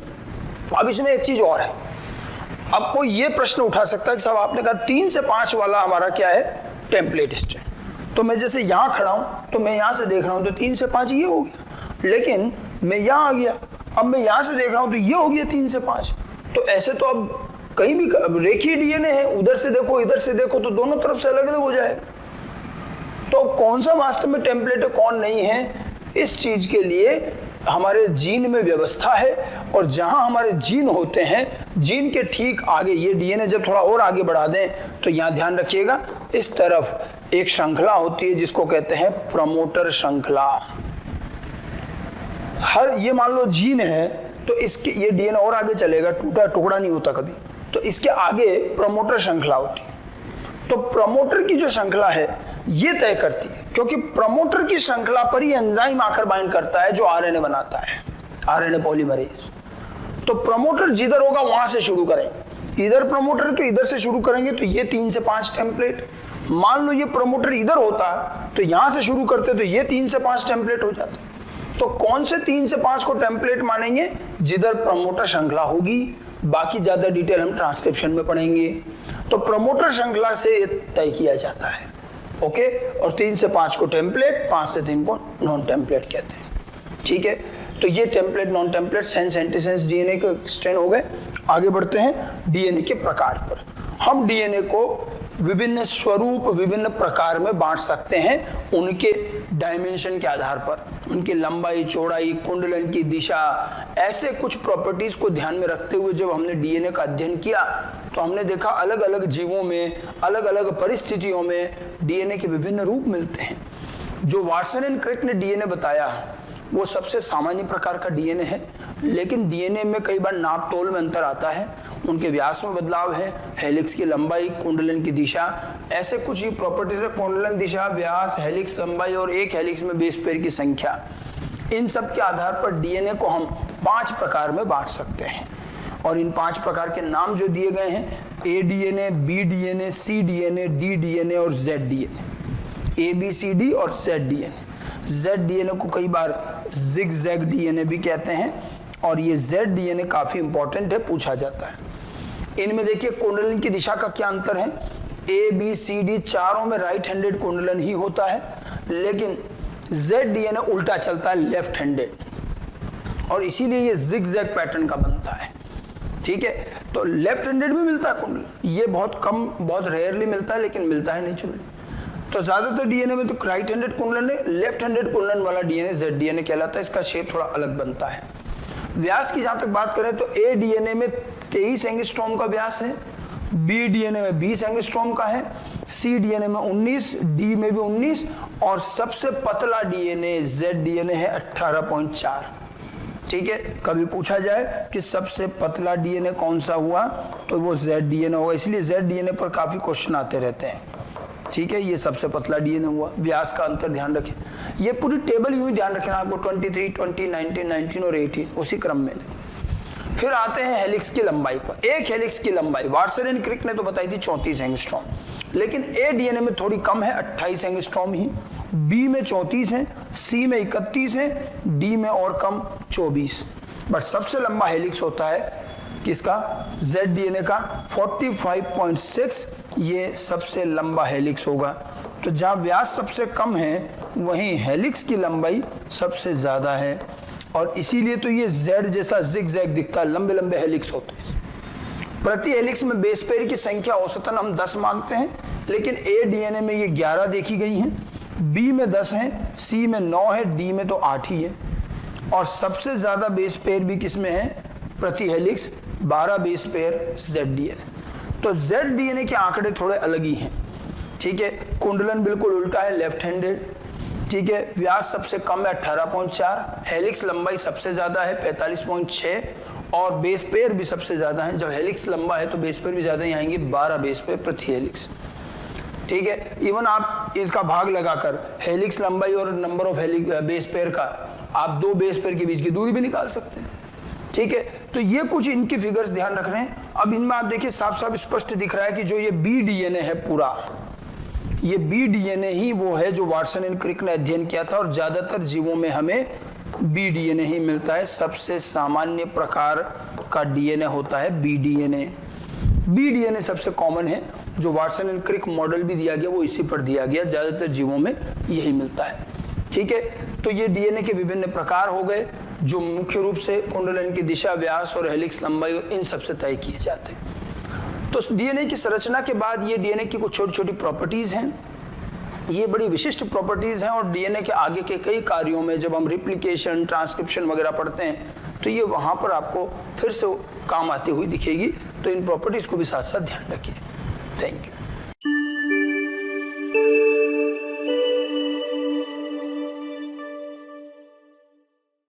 अब इसमें एक चीज और है। अब कोई ये प्रश्न उठा सकता है कि साहब आपने कहा 3 से 5 वाला हमारा क्या है, टेम्पलेट स्ट्रैंड। तो मैं जैसे यहां खड़ा हूं तो मैं यहां से देख रहा हूं तो 3 से 5 ये हो गया, लेकिन मैं यहां आ गया, अब मैं यहां से देख रहा हूं तो ये हो गया 3 से 5। तो ऐसे तो अब कहीं भी रेखीय डीएनए है, उधर से देखो इधर से देखो तो दोनों तरफ से अलग अलग हो जाएगा। तो कौन सा वास्तव में टेम्पलेट है कौन नहीं है, इस चीज के लिए हमारे जीन में व्यवस्था है। और जहां हमारे जीन होते हैं, जीन के ठीक आगे, ये डीएनए जब थोड़ा और आगे बढ़ा दें तो यहां ध्यान रखिएगा, इस तरफ एक श्रृंखला होती है जिसको कहते हैं प्रमोटर श्रृंखला। हर ये मान लो जीन है तो इसके ये डीएनए और आगे चलेगा, टूटा टुकड़ा नहीं होता कभी, तो इसके आगे प्रमोटर श्रृंखला होती है। तो प्रमोटर की जो श्रृंखला है ये तय करती है, क्योंकि प्रमोटर की श्रृंखला पर ही एंजाइम आकर बाइंड करता है जो आरएनए बनाता है, आरएनए पॉलीमरेज। तो प्रमोटर जिधर होगा वहां से शुरू करेंगे, इधर प्रमोटर तो इधर से शुरू करेंगे, तो ये 3 से 5 टेम्पलेट। मान लो ये प्रमोटर इधर होता तो यहां से शुरू करते तो ये 3 से 5 टेम्पलेट हो जाते। तो कौन से 3 से 5 को टेम्पलेट मानेंगे, जिधर प्रमोटर श्रृंखला होगी। बाकी ज्यादा डिटेल हम ट्रांसक्रिप्शन में पढ़ेंगे। तो प्रमोटर श्रृंखला से तय किया जाता है, ओके। और 3 से 5 को टेम्पलेट, 5 से 3 को नॉन टेम्पलेट कहते हैं, ठीक है। तो ये template, non template, sense, antisense DNA के स्ट्रैंड हो गए। आगे बढ़ते हैं डीएनए के प्रकार पर। हम डीएनए को विभिन्न स्वरूप, विभिन्न प्रकार में बांट सकते हैं उनके डायमेंशन के आधार पर, उनकी लंबाई, चौड़ाई, कुंडलन की दिशा, ऐसे कुछ प्रॉपर्टीज को ध्यान में रखते हुए जब हमने डीएनए का अध्ययन किया तो हमने देखा अलग अलग जीवों में, अलग अलग परिस्थितियों में डीएनए के विभिन्न रूप मिलते हैं। जो वाटसन एंड क्रिक ने डीएनए बताया वो सबसे सामान्य प्रकार का डीएनए है, लेकिन डीएनए में कई बार नाप तोल में अंतर आता है, उनके व्यास में बदलाव है, हेलिक्स की लंबाई, कुंडलन की दिशा, ऐसे कुछ ही प्रॉपर्टीज है। कुंडलन, दिशा, व्यास, हेलिक्स लंबाई और एक हेलिक्स में बेस पेयर की संख्या, इन सब के आधार पर डीएनए को हम 5 प्रकार में बांट सकते हैं। और इन 5 प्रकार के नाम जो दिए गए हैं, ए डीएनए, बी डीएनए, सी डीएनए, डी डीएनए और जेड डीएनए। ए, बी, सी, डी और जेड डीएनए। जेड डीएनए को कई बार जिगजैग डीएनए भी कहते हैं, और ये जेड डीएनए काफी इंपॉर्टेंट है, पूछा जाता है। इनमें देखिए कुंडलन की दिशा का क्या अंतर है। ए, बी, सी, डी चारों में राइट हैंडेड कुंडलन ही होता है, लेकिन जेड डीएनए उल्टा चलता है, लेफ्ट हैंडेड, और इसीलिए ये जिगजैग पैटर्न का बनता है, ठीक है। तो लेफ्ट हैंडेड में मिलता है कुंडलन, ये बहुत कम, बहुत रेयरली मिलता है, लेकिन मिलता है नेचुरली। तो ज्यादातर डीएनए में तो राइट हैंडेड कुंडलन है, लेफ्ट हैंडेड कुंडलन वाला डीएनए जेड डीएनए कहलाता है। इसका शेप थोड़ा अलग बनता है। व्यास की जहां तक बात करें तो ए डीएनए में 23 एंगस्ट्रॉम का व्यास है, बी डीएनए में 20 एंगस्ट्रॉम का है, सी डीएनए में 19, डी में भी 19, और सबसे पतला डीएनए जेड डीएनए है 18.4, ठीक है। कभी पूछा जाए कि सबसे पतला डीएनए कौन सा हुआ तो वो जेड डीएनए होगा, इसलिए जेड डीएनए पर काफी क्वेश्चन आते रहते हैं, ठीक है। ये सबसे पतला डीएनए हुआ। व्यास का अंतर ध्यान रखें, ये पूरी टेबल यूं ही ध्यान रखना आपको, 23, 20, 19, 19 और 18 उसी क्रम में। फिर आते हैं हेलिक्स की लंबाई पर। एक हेलिक्स की लंबाई वाटसन एंड क्रिक ने तो बताई थी 34 एंगस्ट्रॉम, लेकिन ए डीएनए में थोड़ी कम है, 28 एंगस्ट्रॉम ही, बी में 34 है, सी में 31 है, डी में और कम 24। बट सबसे लंबा हेलिक्स होता है किसका, जेड डीएनए का, 45.6, ये सबसे लंबा हेलिक्स होगा। तो जहां व्यास सबसे कम है वहीं हेलिक्स की लंबाई सबसे ज्यादा है, और इसीलिए तो ये जेड जैसा जिगजैग दिखता है, लंबे लंबे हेलिक्स होते हैं। प्रति हेलिक्स में बेस पेयर की संख्या औसतन हम 10 मानते हैं, लेकिन ए डीएनए में ये 11 देखी गई हैं, बी में 10 है, सी में 9 है, डी में तो 8 ही है। और सबसे ज्यादा बेस पेयर भी किसमें है? प्रति हेलिक्स 12 बेस पेयर ZDNA। तो ZDNA के आंकड़े थोड़े अलग ही हैं, ठीक है। कुंडलन बिल्कुल उल्टा है, लेफ्ट हैंडेड, ठीक है। व्यास सबसे कम है 18.4, हेलिक्स लंबाई सबसे ज्यादा है 45.6 और बेस पेयर भी सबसे ज्यादा है। जब हेलिक्स लंबा है तो बेस पेयर भी ज्यादा ही आएंगे, 12 बेस पेयर प्रति हेलिक्स, ठीक है। इवन आप इसका भाग लगाकर हेलिक्स लंबाई और नंबर ऑफ बेस पेयर का आप 2 बेस पेयर के बीच की दूरी भी निकाल सकते हैं, ठीक है। तो ये कुछ इनके फिगर्स ध्यान रख रहे हैं। अब इनमें आप देखिए साफ साफ स्पष्ट दिख रहा है कि जो ये BDNA है पूरा, ये BDNA ही वो है जो वाटसन एंड क्रिक ने अध्ययन किया था और ज्यादातर जीवों में हमें BDNA ही मिलता है। सबसे सामान्य प्रकार का DNA होता है BDNA। BDNA सबसे कॉमन है, जो वाटसन एंड क्रिक मॉडल भी दिया गया वो इसी पर दिया गया, ज्यादातर जीवों में यही मिलता है, ठीक है। तो ये DNA के विभिन्न प्रकार हो गए जो मुख्य रूप से कुंडलन की दिशा, व्यास और हेलिक्स लंबाई इन सबसे तय किए जाते हैं। तो DNA की संरचना के बाद ये DNA की कुछ छोटी छोटी प्रॉपर्टीज हैं, ये बड़ी विशिष्ट प्रॉपर्टीज हैं और DNA के आगे के कई कार्यों में जब हम रिप्लिकेशन, ट्रांसक्रिप्शन वगैरह पढ़ते हैं तो ये वहां पर आपको फिर से काम आती हुई दिखेगी। तो इन प्रॉपर्टीज को भी साथ साथ ध्यान रखिए। Thank you.